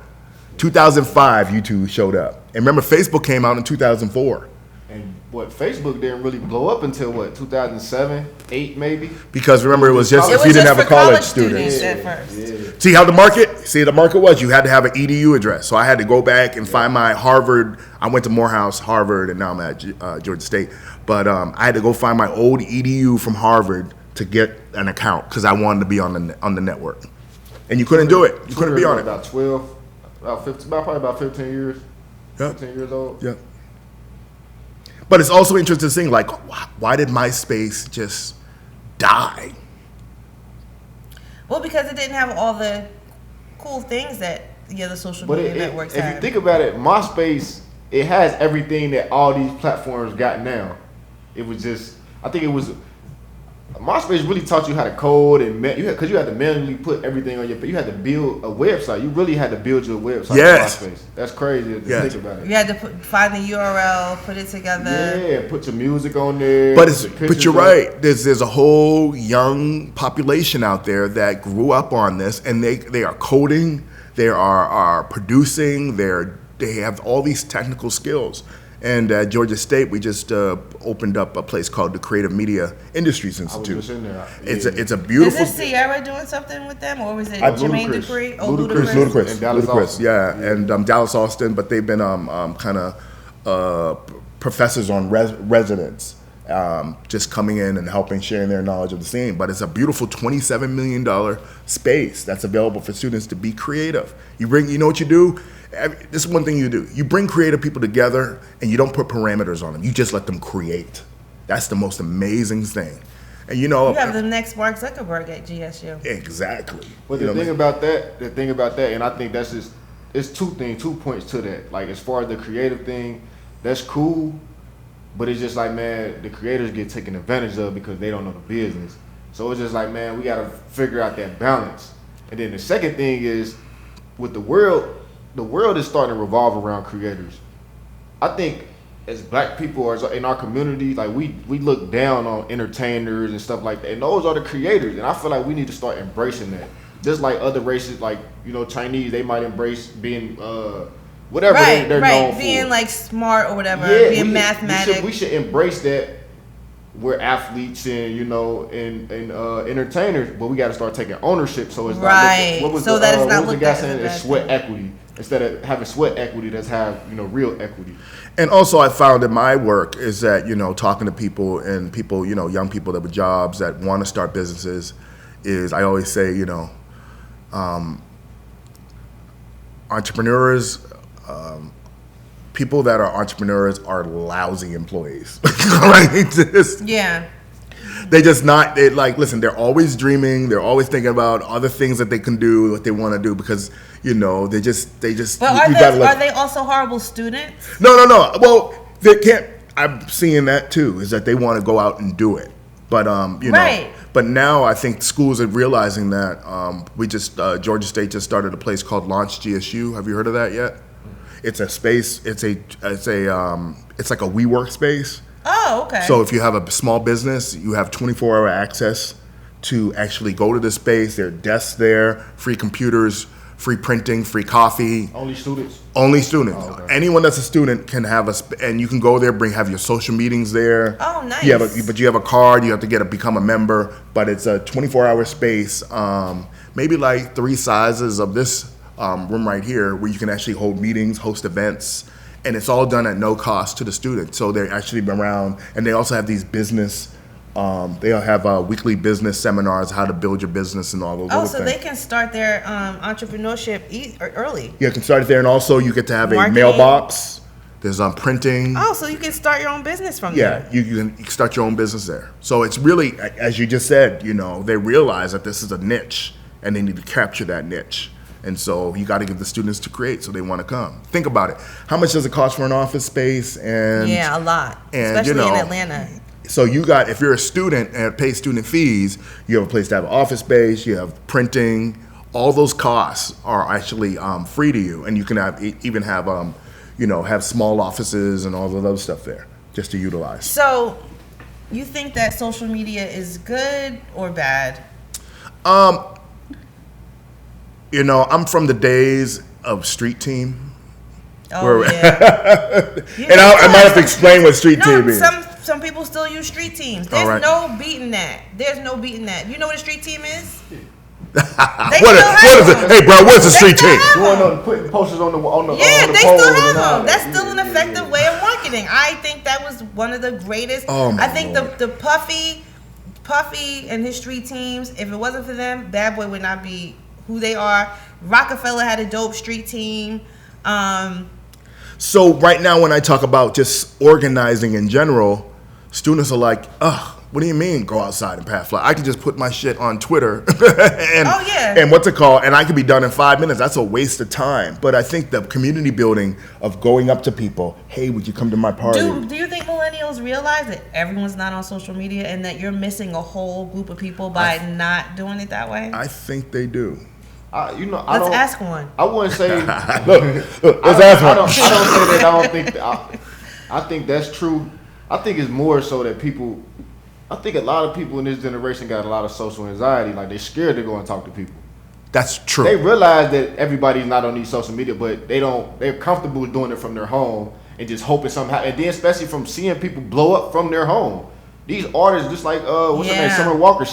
2005. YouTube showed up, and remember, Facebook came out in 2004. And Facebook didn't really blow up until 2007, 8 maybe. Because remember, it was just if you didn't have a college student. At first. Yeah. See the market was you had to have an EDU address. So I had to go back and find my Harvard. I went to Morehouse, Harvard, and now I'm at Georgia State. But I had to go find my old EDU from Harvard to get an account because I wanted to be on the network, and you couldn't do it. You couldn't be on it. About 12, about 15 years. Yeah. 15 years old. Yeah. But it's also interesting to think, like, why did MySpace just die? Well, because it didn't have all the cool things that the other social media networks have. If you think about it, MySpace, it has everything that all these platforms got now. It was just, I think it was, MySpace really taught you how to code and because you had to manually put everything on you had to build a website. You really had to build your website. Yes. On MySpace. That's crazy to think about it. You had to find the URL, put it together. Yeah, put your music on there. But you're right. There's a whole young population out there that grew up on this, and they are coding, they are producing, they have all these technical skills. And at Georgia State, we just opened up a place called the Creative Media Industries Institute. I was just in there. It's a beautiful. Is this Sierra doing something with them, or was it Jermaine Dupri? Oh, Ludacris. And Dallas Austin. Yeah, and Dallas Austin. But they've been kind of professors on residence, just coming in and helping, sharing their knowledge of the scene. But it's a beautiful $27 million space that's available for students to be creative. You know what you do? This is one thing you do. You bring creative people together and you don't put parameters on them. You just let them create. That's the most amazing thing. And you have the next Mark Zuckerberg at GSU. Exactly. But the thing about that, and I think that's just, it's two points to that. Like, as far as the creative thing, that's cool, but it's just like, man, the creators get taken advantage of because they don't know the business. So it's just like, man, we gotta figure out that balance. And then the second thing is, with the world is starting to revolve around creators. I think as black people or in our community, like we look down on entertainers and stuff like that. And those are the creators. And I feel like we need to start embracing that. Just like other races, like, you know, Chinese, they might embrace being whatever they're known for. Being like smart or whatever, being mathematics. We should embrace that. We're athletes and, you know, and entertainers, but we got to start taking ownership. So it's right. Not so that it's not looked at as it's sweat equity instead of having sweat equity. Let's have, you know, real equity. And also, I found in my work is that, you know, talking to people and people, you know, young people that with jobs that want to start businesses, is I always say, you know, entrepreneurs. People that are entrepreneurs are lousy employees, right? They just not. They like listen. They're always dreaming. They're always thinking about other things that they can do, what they want to do, because you know they just. But are they also horrible students? No. Well, they can't. I'm seeing that too. Is that they want to go out and do it, but you know. But now I think schools are realizing that. We just Georgia State just started a place called Launch GSU. Have you heard of that yet? It's a space. It's like a WeWork space. Oh, okay. So if you have a small business, you have 24-hour access to actually go to the space. There are desks there, free computers, free printing, free coffee. Only students. Only students. Oh, okay. Anyone that's a student can have and you can go there, have your social meetings there. Oh, nice. But you have a card. You have to become a member. But it's a 24-hour space. Maybe like 3 sizes of this. Room right here where you can actually hold meetings, host events, and it's all done at no cost to the students. So they're actually around, and they also have these business, they'll have weekly business seminars, how to build your business and all those other things. Oh, so they can start their entrepreneurship early. Yeah, you can start it there, and also you get to have a mailbox. There's printing. Oh, so you can start your own business from there. Yeah, you can start your own business there. So it's really, as you just said, you know, they realize that this is a niche, and they need to capture that niche. And so you got to give the students to create, so they want to come. Think about it. How much does it cost for an office space? And yeah, a lot, and, especially you know, in Atlanta. So if you're a student and pay student fees, you have a place to have an office space. You have printing. All those costs are actually free to you, and you can have small offices and all of those stuff there just to utilize. So, you think that social media is good or bad? You know, I'm from the days of Street Team. Oh, yeah. And I might have to explain what Street Team is. Some people still use Street Teams. There's no beating that. You know what a Street Team is? What is it? Hey, bro, what's a Street Team? Going on putting posters on the yeah, they still have them. That's still an effective way of marketing. I think that was one of the greatest. I think the Puffy and his Street Teams, if it wasn't for them, Bad Boy would not be who they are. Rockefeller had a dope street team. So right now when I talk about just organizing in general, students are like, what do you mean go outside and pass fly? I can just put my shit on Twitter and what's it called? And I can be done in 5 minutes. That's a waste of time. But I think the community building of going up to people, hey, would you come to my party? Do you think millennials realize that everyone's not on social media and that you're missing a whole group of people by not doing it that way? I think they do. Let's ask one. I wouldn't say. Look, let's ask one. I don't say that. I don't think. I think that's true. I think it's more so that people. I think a lot of people in this generation got a lot of social anxiety. Like they're scared to go and talk to people. That's true. They realize that everybody's not on these social media, but they're comfortable doing it from their home and just hoping somehow. And then especially from seeing people blow up from their home. These artists, just like what's her name, Summer Walker.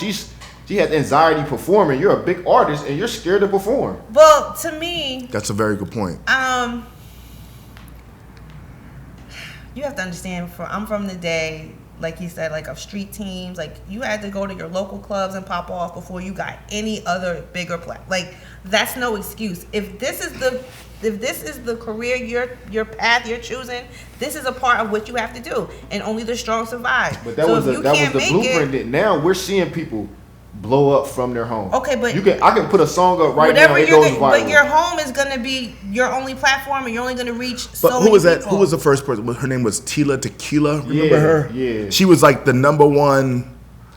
She has anxiety performing. You're a big artist and you're scared to perform. Well, to me, that's a very good point. You have to understand. I'm from the day, like you said, like of street teams. Like you had to go to your local clubs and pop off before you got any other bigger play. Like that's no excuse. If this is the career your path you're choosing, this is a part of what you have to do, and only the strong survive. But that was the blueprint. Now we're seeing people blow up from their home. Okay, but I can put a song up right now. It goes viral. But your home is gonna be your only platform, and you're only gonna reach so many who was that? people. Who was the first person? Her name was Tila Tequila. Remember her? Yeah. She was like the number one.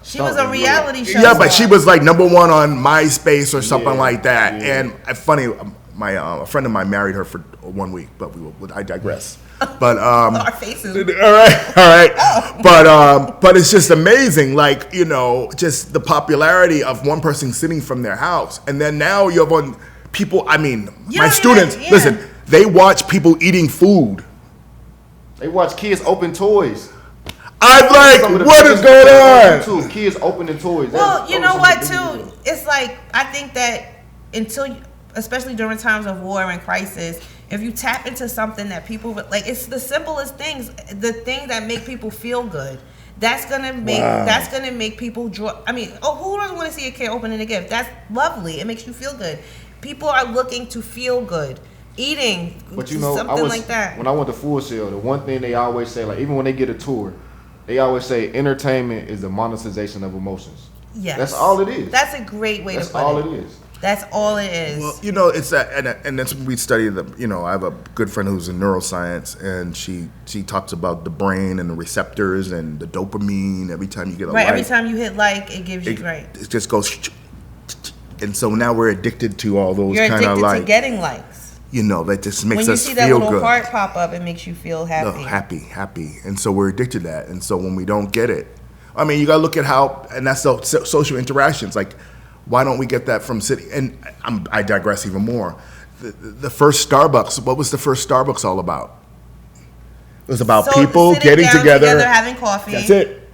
She was a reality show. Yeah, but she was like number one on MySpace or something like that. Yeah. And funny, a friend of mine married her for 1 week, but I digress. But our faces. All right. Oh. But it's just amazing, like, you know, just the popularity of one person sitting from their house, and then now you have on people. I mean, my students. Listen, they watch people eating food. They watch kids open toys. I'm like, what is going on? Kids opening toys. Well, you know what, too? It's like, I think that especially during times of war and crisis, if you tap into something that people, like, it's the simplest things, the things that make people feel good. That's gonna make people draw. I mean, who doesn't want to see a kid opening a gift? That's lovely. It makes you feel good. People are looking to feel good. Eating, but you know, something like that. When I went to Full Sail, the one thing they always say, like, even when they get a tour, they always say entertainment is the monetization of emotions. Yes. That's all it is. That's a great way to put it. That's all it is. That's all it is. Well, you know, it's that, and that's when we study the. You know, I have a good friend who's in neuroscience, and she talks about the brain and the receptors and the dopamine. Every time you get a like, every time you hit like, it gives you It just goes, and so now we're addicted to all those kind of like. You're addicted to getting likes. You know, that just makes us feel good. When you see that little heart pop up, it makes you feel happy. Happy. And so we're addicted to that. And so when we don't get it, I mean, you got to look at how, and that's the social interactions. Like, why don't we get that from city? And I digress even more. The first Starbucks, what was the first Starbucks all about? It was about people getting together, having coffee. That's it.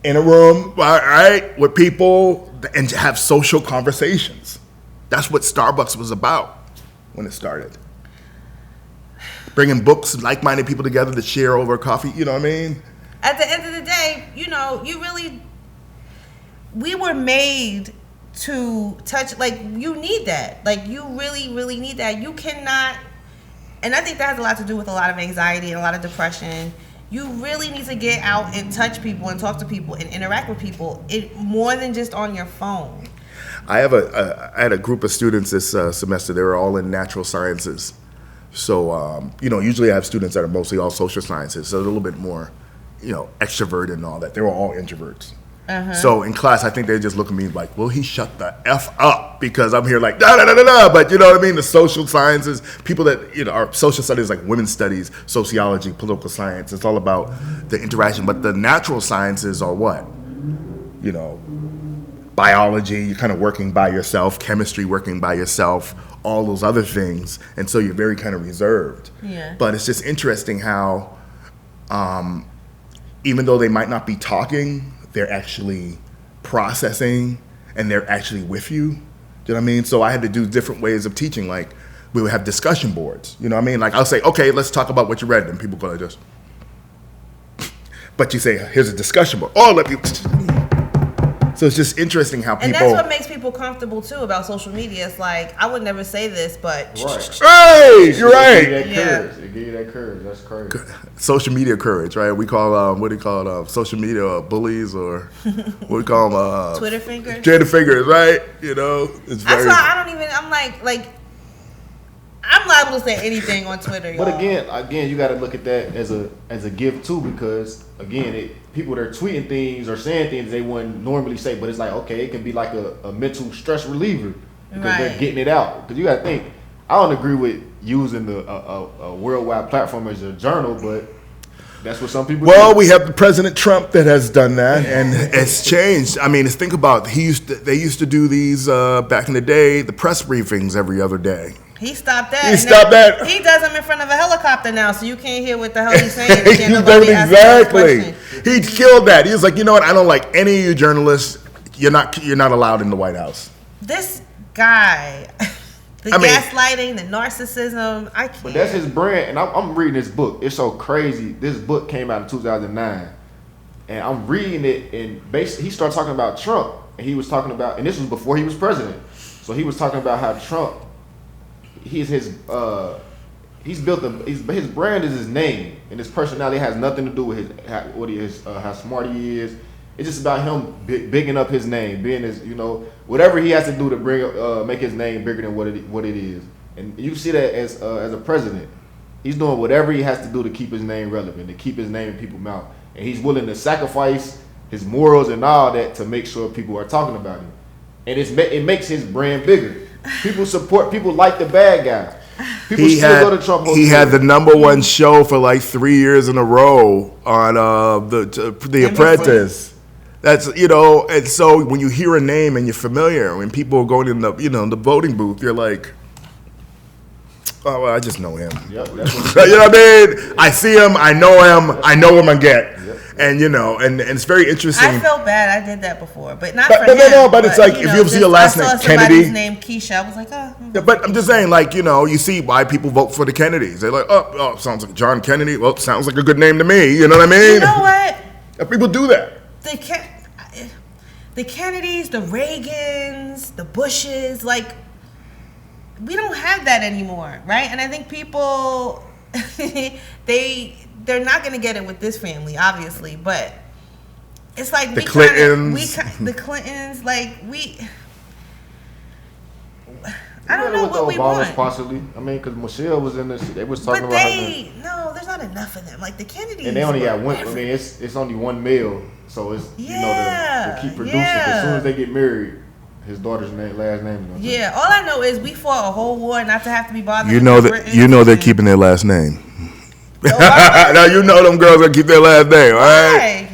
In a room, all right, with people, and to have social conversations. That's what Starbucks was about when it started. Bringing books, like-minded people together to share over coffee, you know what I mean? At the end of the day, you know, we were made to touch, like, you need that. Like, you really, really need that. You cannot, and I think that has a lot to do with a lot of anxiety and a lot of depression. You really need to get out and touch people and talk to people and interact with people, more than just on your phone. I had a group of students this semester. They were all in natural sciences. So, you know, usually I have students that are mostly all social sciences, so they're a little bit more, you know, extroverted and all that. They were all introverts. Uh-huh. So in class, I think they just look at me like, will he shut the F up? Because I'm here like, da. But you know what I mean? The social sciences, people that, you know, are social studies like women's studies, sociology, political science. It's all about the interaction. But the natural sciences are what? You know, biology, you're kind of working by yourself, chemistry, working by yourself, all those other things. And so you're very kind of reserved. Yeah. But it's just interesting how, even though they might not be talking, they're actually processing and they're actually with you. Do you know what I mean? So I had to do different ways of teaching. Like, we would have discussion boards. You know what I mean? Like, I'll say, okay, let's talk about what you read. And people go like this. But you say, here's a discussion board. Oh, let me. So it's just interesting how people. And that's what makes people comfortable too about social media. It's like, I would never say this, but. Right. Hey, you're right. It gave you that courage. That's crazy. Social media courage, right? We call what do you call it? Social media bullies, or what do we call them? Twitter fingers. Twitter fingers, right? You know, it's very. That's why I don't even. I'm like. I'm liable to say anything on Twitter. But y'all. again, you got to look at that as a gift too, because again, people that are tweeting things or saying things they wouldn't normally say, but it's like, okay, it can be like a mental stress reliever because they're getting it out. Because you got to think, I don't agree with using a worldwide platform as a journal, but that's what some people do. Well, we have the President Trump that has done that, and it's changed. I mean, think about they used to do these back in the day, the press briefings every other day. He stopped that. He does them in front of a helicopter now, so you can't hear what the hell he's saying. Exactly. He killed that. He was like, you know what? I don't like any of you journalists. You're not allowed in the White House. This guy, gaslighting, the narcissism. I can't. But that's his brand, and I'm reading this book. It's so crazy. This book came out in 2009, and I'm reading it, and basically he started talking about Trump, and he was talking about, and this was before he was president. So he was talking about how Trump. His brand is his name, and his personality has nothing to do with how smart he is, It's just about him bigging up his name, being his, whatever he has to do to make his name bigger than what it is. And you see that as a president, he's doing whatever he has to do to keep his name relevant, to keep his name in people's mouth, and he's willing to sacrifice his morals and all that to make sure people are talking about him. And it makes his brand bigger. People like the bad guy. People go to Trump. He had the #1 show for like 3 years in a row on the Apprentice. That's and so when you hear a name and you're familiar, when people are going in the voting booth, you're like, oh, well, I just know him. Yep, that's what you know what I mean? I see him, I know him, I know him again. Yep. And and it's very interesting. I felt bad. I did that before, but not for him. But it's like if you see a last name Kennedy. His name Keisha. I was like, oh. Yeah, but I'm just saying, like you see why people vote for the Kennedys. They're like, oh, sounds like John Kennedy. Well, sounds like a good name to me. You know what I mean? You know what? And people do that. The Kennedys, the Reagans, the Bushes, like we don't have that anymore, right? And I think people they're not going to get it with this family, obviously, but it's like the Clintons, I don't know what we want. Possibly, I mean, because Michelle was in this. They was talking about. No, there's not enough of them. Like the Kennedys, and they only got one. I mean, it's only one male, so it's to keep producing. As soon as they get married, his daughter's last name. Yeah, all I know is we fought a whole war not to have to be bothered. They're keeping their last name. Now them girls gonna keep their last name, all right?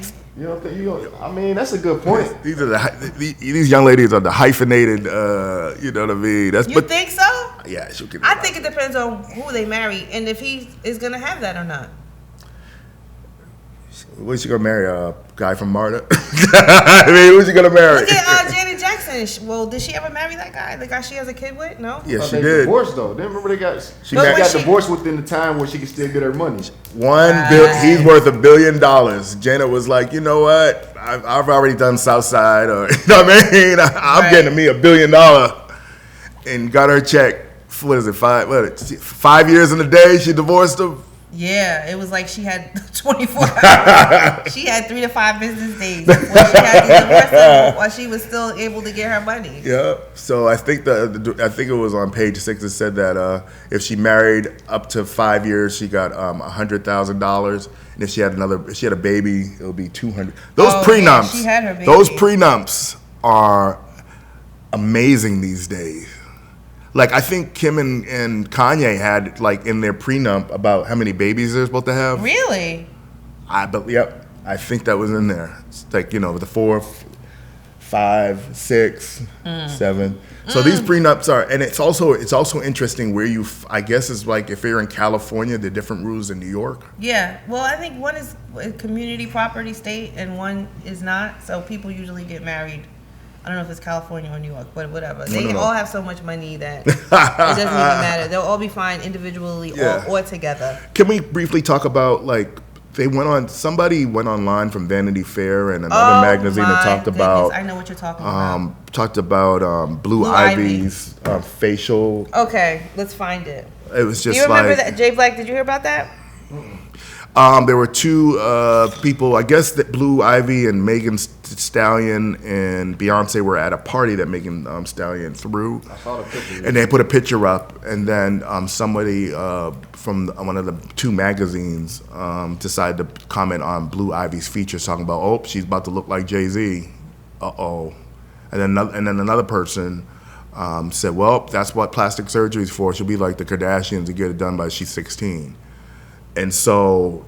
I mean, that's a good point. These young ladies are the hyphenated. You know what I mean? You think so? Yeah, she'll get. I think it depends on who they marry and if he is gonna have that or not. Who's she gonna marry? A guy from MARTA? I mean, who's she gonna marry? Look at Janet Jackson. Well, did she ever marry that guy? The guy she has a kid with? No. Yeah, she did. Divorced though. Then remember they got divorced within the time where she could still get her money. He's worth $1 billion. Janet was like, you know what? I've already done Southside, or you know what I mean? I'm getting me $1 billion, and got her check. What is it? 5 years in a day? She divorced him. Yeah, it was like she had 24 hours. She had 3 to 5 business days before she had to divorce him while she was still able to get her money. Yeah. So I think I think it was on page 6 that said that if she married up to 5 years, she got $100,000, and if she had a baby, it would be $200,000. Those prenups. Yeah, she had her baby. Those prenups are amazing these days. Like, I think Kim and Kanye had, like, in their prenup about how many babies they're supposed to have. Really? Yep. I think that was in there. It's like, the 4, 5, 6, 7. So these prenups are, and it's also interesting where I guess it's like if you're in California, there are different rules in New York. Yeah. Well, I think one is a community property state and one is not. So people usually get married. I don't know if it's California or New York, but whatever. They all have so much money that it doesn't even matter. They'll all be fine individually or together. Can we briefly talk about, like, somebody went online from Vanity Fair and another magazine that talked about. I know what you're talking about. Talked about Blue Ivy's facial. Okay, let's find it. It was just. Do you remember that? Jay Black, did you hear about that? There were 2 people. I guess that Blue Ivy and Megan Stallion and Beyonce were at a party that Megan Stallion threw. I saw the picture. And they put a picture up, and then somebody from one of the 2 magazines decided to comment on Blue Ivy's features, talking about, she's about to look like Jay-Z. Uh-oh. And then another person said, well, that's what plastic surgery is for. She'll be like the Kardashians and get it done by she's 16. And so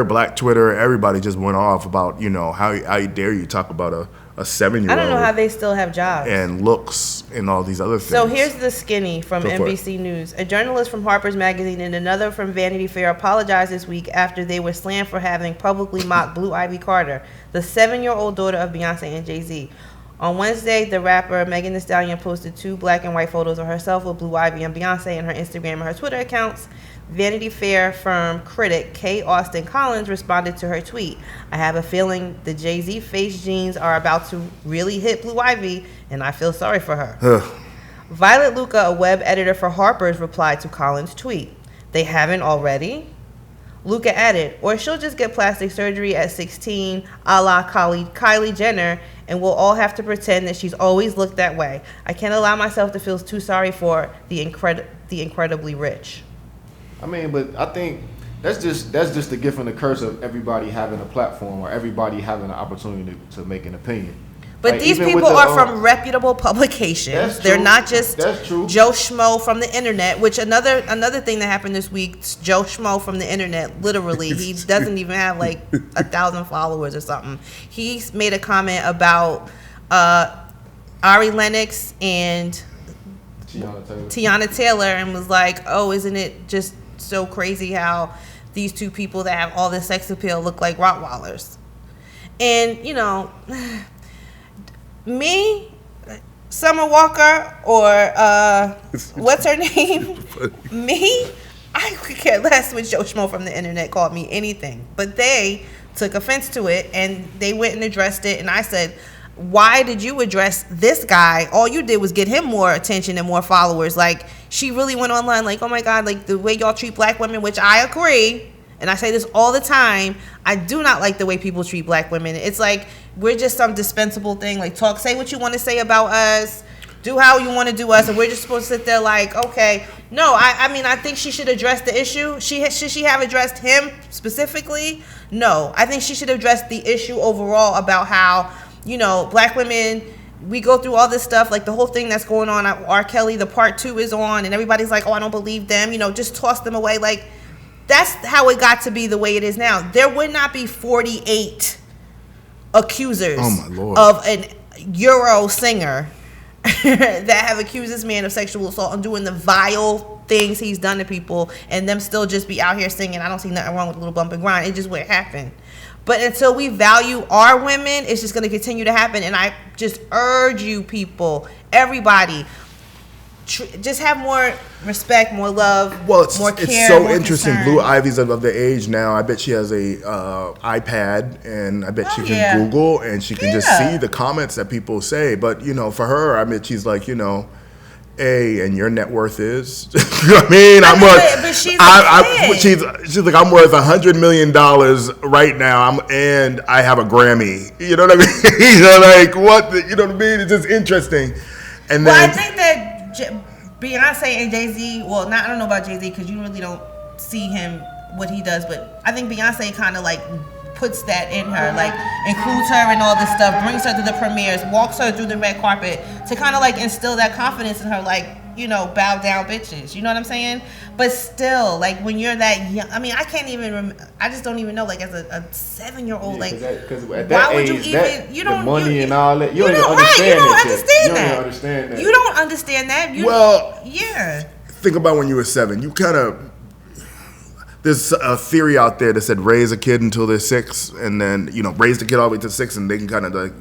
Black Twitter, everybody just went off about, how dare you talk about a 7-year-old. I don't know how they still have jobs. And looks and all these other things. So here's the skinny from NBC News. A journalist from Harper's Magazine and another from Vanity Fair apologized this week after they were slammed for having publicly mocked Blue Ivy Carter, the 7-year-old daughter of Beyonce and Jay-Z. On Wednesday, the rapper Megan Thee Stallion posted 2 black and white photos of herself with Blue Ivy and Beyonce on her Instagram and her Twitter accounts. Vanity Fair firm critic Kay Austin Collins responded to her tweet. I have a feeling the Jay-Z face jeans are about to really hit Blue Ivy, and I feel sorry for her. Violet Lucca, a web editor for Harper's, replied to Collins' tweet. They haven't already? Luca added, or she'll just get plastic surgery at 16, a la Kylie Jenner, and we'll all have to pretend that she's always looked that way. I can't allow myself to feel too sorry for the incredibly rich. I mean, but I think that's just the gift and the curse of everybody having a platform or everybody having an opportunity to make an opinion. But these people are from reputable publications. They're not just Joe Schmo from the internet, which another thing that happened this week, Joe Schmo from the internet, literally, he doesn't even have like 1,000 followers or something. He made a comment about Ari Lennox and Tiana Taylor and was like, oh, isn't it just so crazy how these two people that have all this sex appeal look like Rottweilers? And, you know... Me, Summer Walker, or what's her name? Me, I could care less when Joe Schmo from the internet called me anything. But they took offense to it, and they went and addressed it. And I said, why did you address this guy? All you did was get him more attention and more followers. Like, she really went online like, oh, my God, like the way y'all treat black women, which I agree. And I say this all the time. I do not like the way people treat black women. It's like we're just some dispensable thing. Like, say what you want to say about us. Do how you want to do us. And we're just supposed to sit there like, okay. No, I mean, I think she should address the issue. Should she have addressed him specifically? No. I think she should address the issue overall about how, you know, black women, we go through all this stuff. Like the whole thing that's going on at R. Kelly, the part 2 is on. And everybody's like, oh, I don't believe them. You know, just toss them away. Like, that's how it got to be the way it is now. There would not be 48 accusers of an Euro singer that have accused this man of sexual assault and doing the vile things he's done to people, and them still just be out here singing, I don't see nothing wrong with a little bump and grind. It just wouldn't happen. But until we value our women, it's just going to continue to happen. And I just urge you people, everybody, just have more respect, more love, more care. It's so interesting. Concern. Blue Ivy's of the age now. I bet she has a iPad, and I bet she can Google, and she can just see the comments that people say. But, you know, for her, I mean, she's like, you know, and your net worth is. You know what I mean? I'm worth. She's like, I'm worth $100 million right now. And I have a Grammy. You know what I mean? You know, like what? You know what I mean? It's just interesting. And then I think that Beyonce and Jay-Z, well, I don't know about Jay-Z because you really don't see him, what he does, but I think Beyonce kind of like puts that in her, like includes her in all this stuff, brings her to the premieres, walks her through the red carpet to kind of like instill that confidence in her, like, you know, bow down bitches. You know what I'm saying? But still, like when you're that young, I mean, I can't even, I just don't even know, like as a 7-year-old, like, because at that why age, would you even, you don't, the money and all that, you don't understand that. You don't understand that. Think about when you were 7. You kind of, there's a theory out there that said raise a kid until they're 6, and then, you know, raise the kid all the way to 6, and they can kind of like.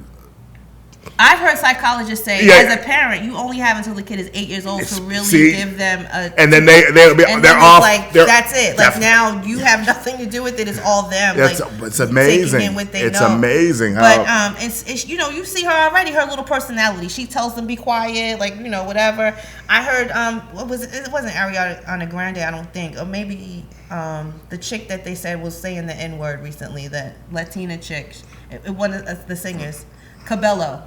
I've heard psychologists say, as a parent, you only have until the kid is 8 years old to really give them a. And then they're off. Like that's it. Like now you have nothing to do with it. It's all them. It's amazing. It's amazing how. But it's you know, you see her already. Her little personality. She tells them be quiet. Like, you know, whatever. I heard what was it? It wasn't Ariana Grande, I don't think, or maybe the chick that they said was saying the N-word recently. That Latina chick. It one of the singers. Camila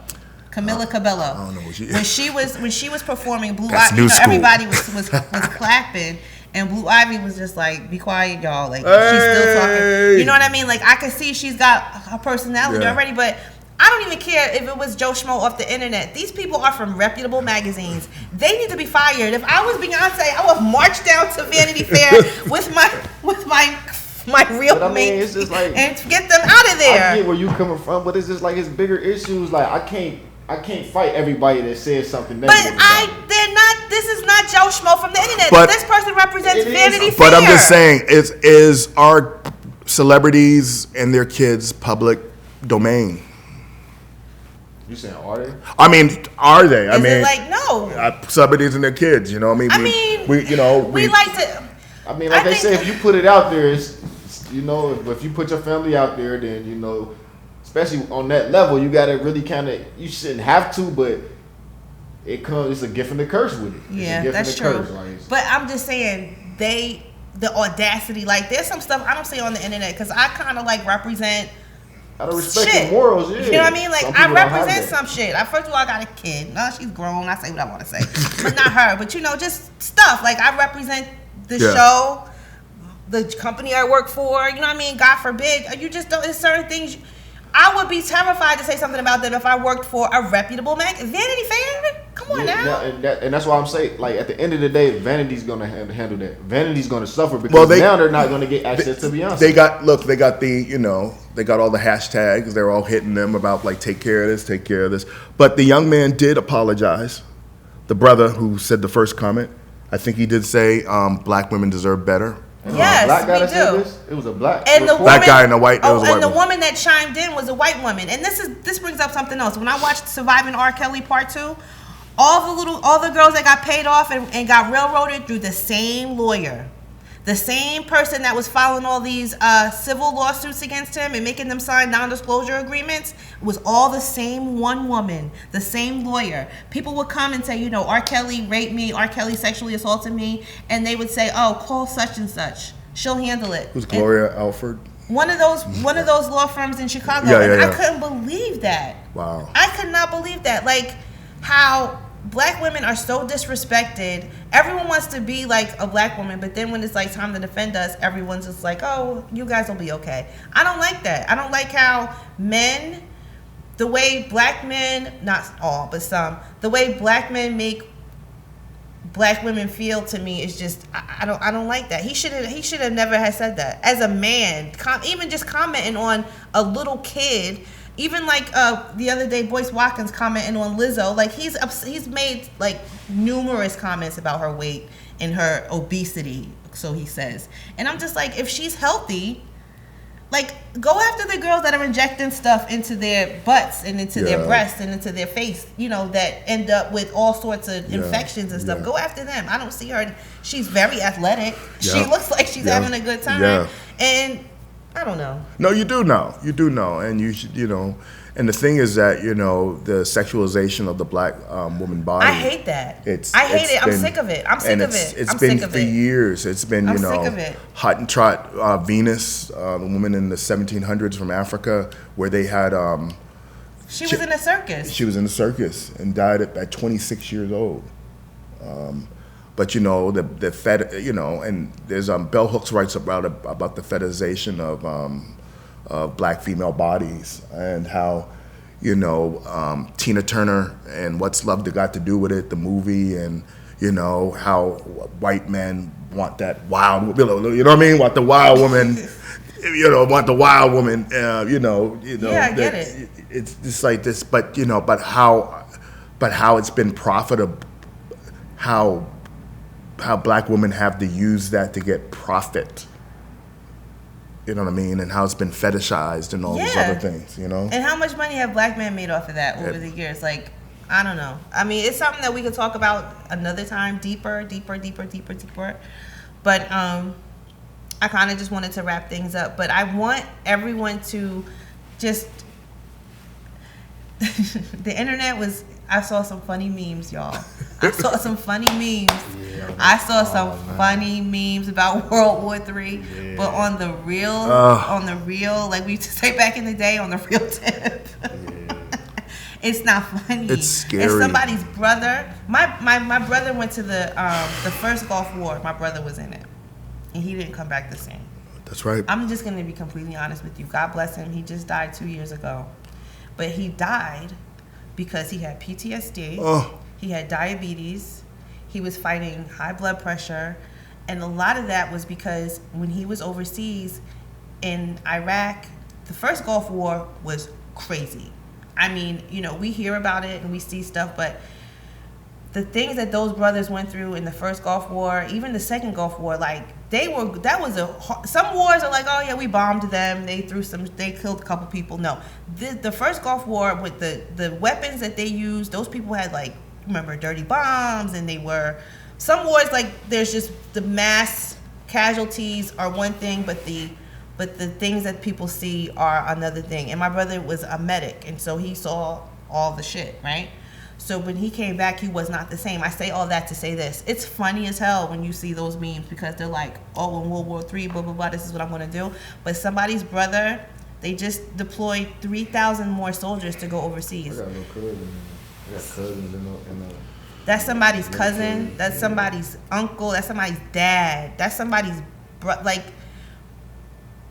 Cabello. I don't know what when she was performing Blue Ivy, you know, everybody was clapping, and Blue Ivy was just like, "Be quiet, y'all." Like she's still talking. You know what I mean? Like I could see she's got her personality already, but I don't even care if it was Joe Schmo off the internet. These people are from reputable magazines. They need to be fired. If I was Beyonce, I would march down to Vanity Fair with my real mate, it's just like, and get them out of there. I get where you coming from, but it's just like it's bigger issues. Like I can't fight everybody that says something negative. But they're not. This is not Joe Schmo from the internet. This person represents Vanity Fair. But I'm just saying, is our celebrities and their kids public domain? You saying are they? I mean, are they? I mean, like no. Celebrities and their kids. You know, I mean, we like to. I mean, like they say, if you put it out there, it's, you know, if you put your family out there, then, you know, especially on that level, you got to really kind of, you shouldn't have to, but it's a gift and a curse with it. Yeah, that's true. But I'm just saying, the audacity. Like, there's some stuff I don't say on the internet because I kind of like represent Out of respect shit. and morals, yeah. You know what I mean? Like, Some I people don't have represent that. some shit. First of all, I got a kid. No, she's grown. I say what I want to say, but not her. But you know, just stuff. Like, I represent the show, the company I work for. You know what I mean? God forbid, you just don't. There's certain things. I would be terrified to say something about them if I worked for a reputable Vanity Fair. Come on now. And that's why I'm saying, like, at the end of the day, Vanity's gonna handle that. Vanity's gonna suffer because now they're not gonna get access to Beyonce. They got they got all the hashtags. They're all hitting them about like take care of this, take care of this. But the young man did apologize. The brother who said the first comment, I think he did say black women deserve better. Yes, black guy we that said do. this? It was a black. And the Black woman, guy and a white. the woman that chimed in was a white woman. And this brings up something else. When I watched Surviving R. Kelly Part 2, all the girls that got paid off and got railroaded through the same lawyer, the same person that was filing all these civil lawsuits against him and making them sign non-disclosure agreements, was all the same one woman, the same lawyer. People would come and say, you know, R. Kelly raped me, R. Kelly sexually assaulted me, and they would say, oh, call such and such, she'll handle it. Who's Gloria Alford? One of those law firms in Chicago. I couldn't believe that. Wow. I could not believe that. Like, how black women are so disrespected. Everyone wants to be like a black woman, but then when it's like time to defend us, everyone's just like, oh, you guys will be okay. I don't like that. I don't like how men, the way black men, not all, but some, the way black men make black women feel, to me, is just, I don't like that. He should have never had said that. As a man, even just commenting on a little kid. Even like the other day, Boyce Watkins commenting on Lizzo, like he's made like numerous comments about her weight and her obesity, so he says. And I'm just like, if she's healthy, like, go after the girls that are injecting stuff into their butts and into their breasts and into their face, you know, that end up with all sorts of infections and stuff. Go after them. I don't see her. She's very athletic. She looks like she's having a good time. And I don't know. No, you do know. You do know. And you should, you know, and the thing is that, you know, the sexualization of the black woman body. I hate that. I hate it. I'm sick of it. I'm sick of it. It's been for years. It's been, you know, sick of it. Hot and Trot Venus, the woman in the 1700s from Africa, where they had. She was in a circus. She was in a circus and died at 26 years old. But you know the fed, you know, and there's Bell Hooks writes about the fetishization of black female bodies and how, you know, Tina Turner and What's Love Got to Do with It, the movie, and you know how white men want that wild, you know what I mean, want the wild woman, you know, want the wild woman, you know. Yeah, I get it. It's just like this, but you know, but how it's been profitable, how black women have to use that to get profit. You know what I mean? And how it's been fetishized and all these other things, you know? And how much money have black men made off of that over the years? Like, I don't know. I mean, it's something that we could talk about another time, deeper. But I kind of just wanted to wrap things up. But I want everyone to just... The internet was... I saw some funny memes, y'all. I saw some funny memes. I saw some funny memes about World War III, but on the real, like we used to say back in the day, on the real tip. It's not funny. It's scary. It's somebody's brother. My brother went to the first Gulf War. My brother was in it, and he didn't come back the same. That's right. I'm just gonna be completely honest with you. God bless him. He just died 2 years ago, but he died because he had PTSD. He had diabetes. He was fighting high blood pressure. And a lot of that was because when he was overseas in Iraq, the first Gulf War was crazy. I mean, you know, we hear about it and we see stuff, but the things that those brothers went through in the first Gulf War, even the second Gulf War, like, some wars are like, oh yeah, we bombed them, they killed a couple people. No, the first Gulf War, with the weapons that they used, those people had, like, remember, dirty bombs, and some wars, like, there's just the mass casualties are one thing, but the things that people see are another thing. And my brother was a medic, and so he saw all the shit, right? So when he came back, he was not the same. I say all that to say this. It's funny as hell when you see those memes because they're like, oh, in World War III, blah, blah, blah, this is what I'm going to do. But somebody's brother, they just deployed 3,000 more soldiers to go overseas. I got no cousins. I got cousins in the That's somebody's cousin. That's somebody's uncle. That's somebody's dad. That's somebody's like.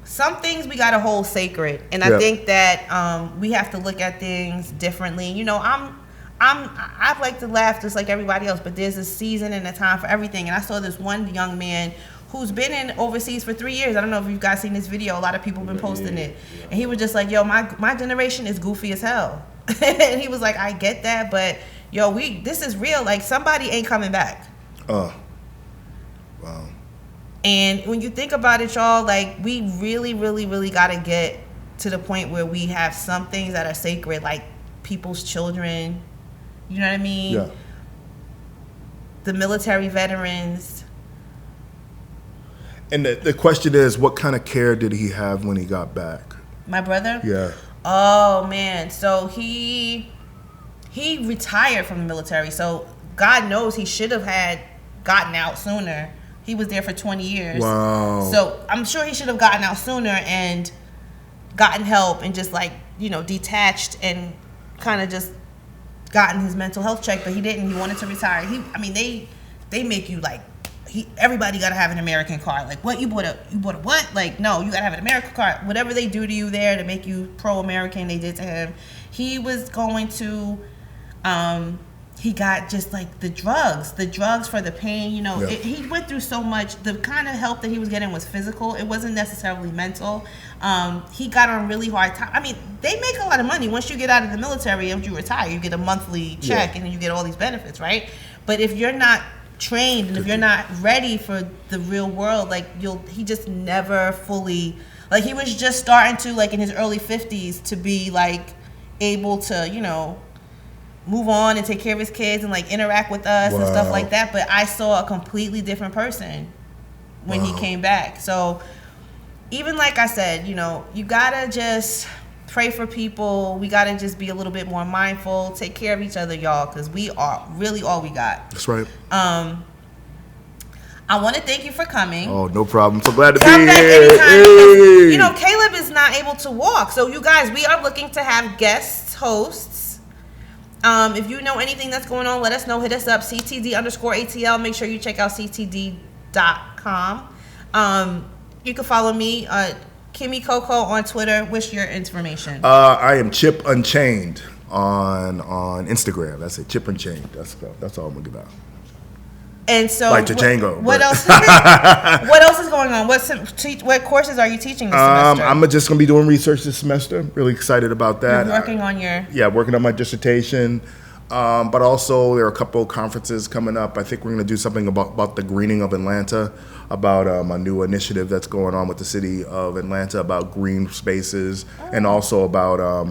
Some things we gotta hold sacred, and I think that we have to look at things differently. You know, I like to laugh just like everybody else, but there's a season and a time for everything. And I saw this one young man who's been in overseas for 3 years. I don't know if you guys seen this video. A lot of people have been posting it, and he was just like, "Yo, my generation is goofy as hell," and he was like, "I get that, but." Yo, this is real. Like, somebody ain't coming back. Wow. And when you think about it, y'all, like, we really, really, really got to get to the point where we have some things that are sacred, like people's children. You know what I mean? Yeah. The military veterans. And the question is, what kind of care did he have when he got back? My brother? Yeah. Oh, man. So he retired from the military, so God knows he should have had gotten out sooner. He was there for 20 years. Wow. So I'm sure he should have gotten out sooner and gotten help and just like, you know, detached and kind of just gotten his mental health check, but he didn't. He wanted to retire. They make you like, everybody got to have an American card. Like, what, you bought a what? Like, no, you got to have an American card. Whatever they do to you there to make you pro-American, they did to him. He was going to he got just like the drugs for the pain, you know. Yeah. He went through so much. The kind of help that he was getting was physical. It wasn't necessarily mental. He got on really hard time. I mean, they make a lot of money once you get out of the military. If you retire, you get a monthly check and then you get all these benefits, right? But if you're not trained and if you're not ready for the real world, like he just never fully, like, he was just starting to, like, in his early 50s to be like able to, you know, move on and take care of his kids and like interact with us and stuff like that. But I saw a completely different person when he came back. So even like I said, you know, you gotta just pray for people. We gotta just be a little bit more mindful, take care of each other, y'all, because we are really all we got. That's right. I want to thank you for coming. Oh, no problem. So glad to be Come back here. anytime. Hey. Because, you know, Caleb is not able to walk. So you guys, we are looking to have guest hosts. If you know anything that's going on, let us know. Hit us up, CTD_ATL. Make sure you check out CTD.com. You can follow me, Kymmy Coco, on Twitter. What's your information? I am Chip Unchained on Instagram. That's it, Chip Unchained. That's all I'm going to give out. And so, like Django. What else? What else is going on? What courses are you teaching this semester? I'm just going to be doing research this semester. Really excited about that. You're working on your... Yeah, working on my dissertation. But also, there are a couple of conferences coming up. I think we're going to do something about the greening of Atlanta, about a new initiative that's going on with the city of Atlanta about green spaces, and also about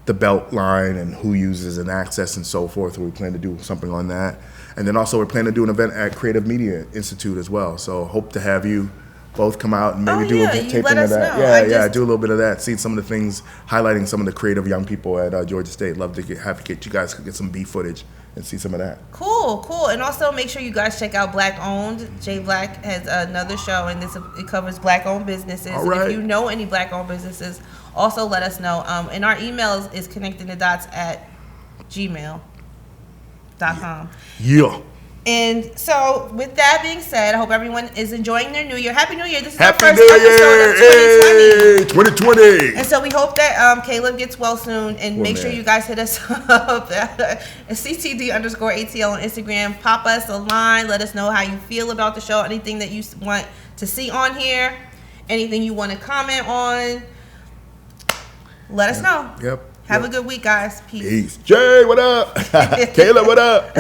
the Belt Line and who uses and access and so forth. We plan to do something on that. And then also we're planning to do an event at Creative Media Institute as well. So hope to have you both come out and maybe do a taping of that. Know. Do a little bit of that. See some of the things, highlighting some of the creative young people at Georgia State. Love to get you guys get some B footage and see some of that. Cool. And also make sure you guys check out Black Owned. Jay Black has another show, and it covers Black owned businesses. All right. If you know any Black owned businesses, also let us know. And our email is connectingthedots@gmail.com. Yeah. And so, with that being said, I hope everyone is enjoying their New Year. Happy New Year. This is Happy our first New episode of 2020. Year! 2020. And so we hope that Caleb gets well soon, and make sure you guys hit us up at CTD_ATL on Instagram. Pop us a line. Let us know how you feel about the show. Anything that you want to see on here. Anything you want to comment on. Let us know. Yep. Have a good week, guys. Peace. Jay, what up? Caleb, what up?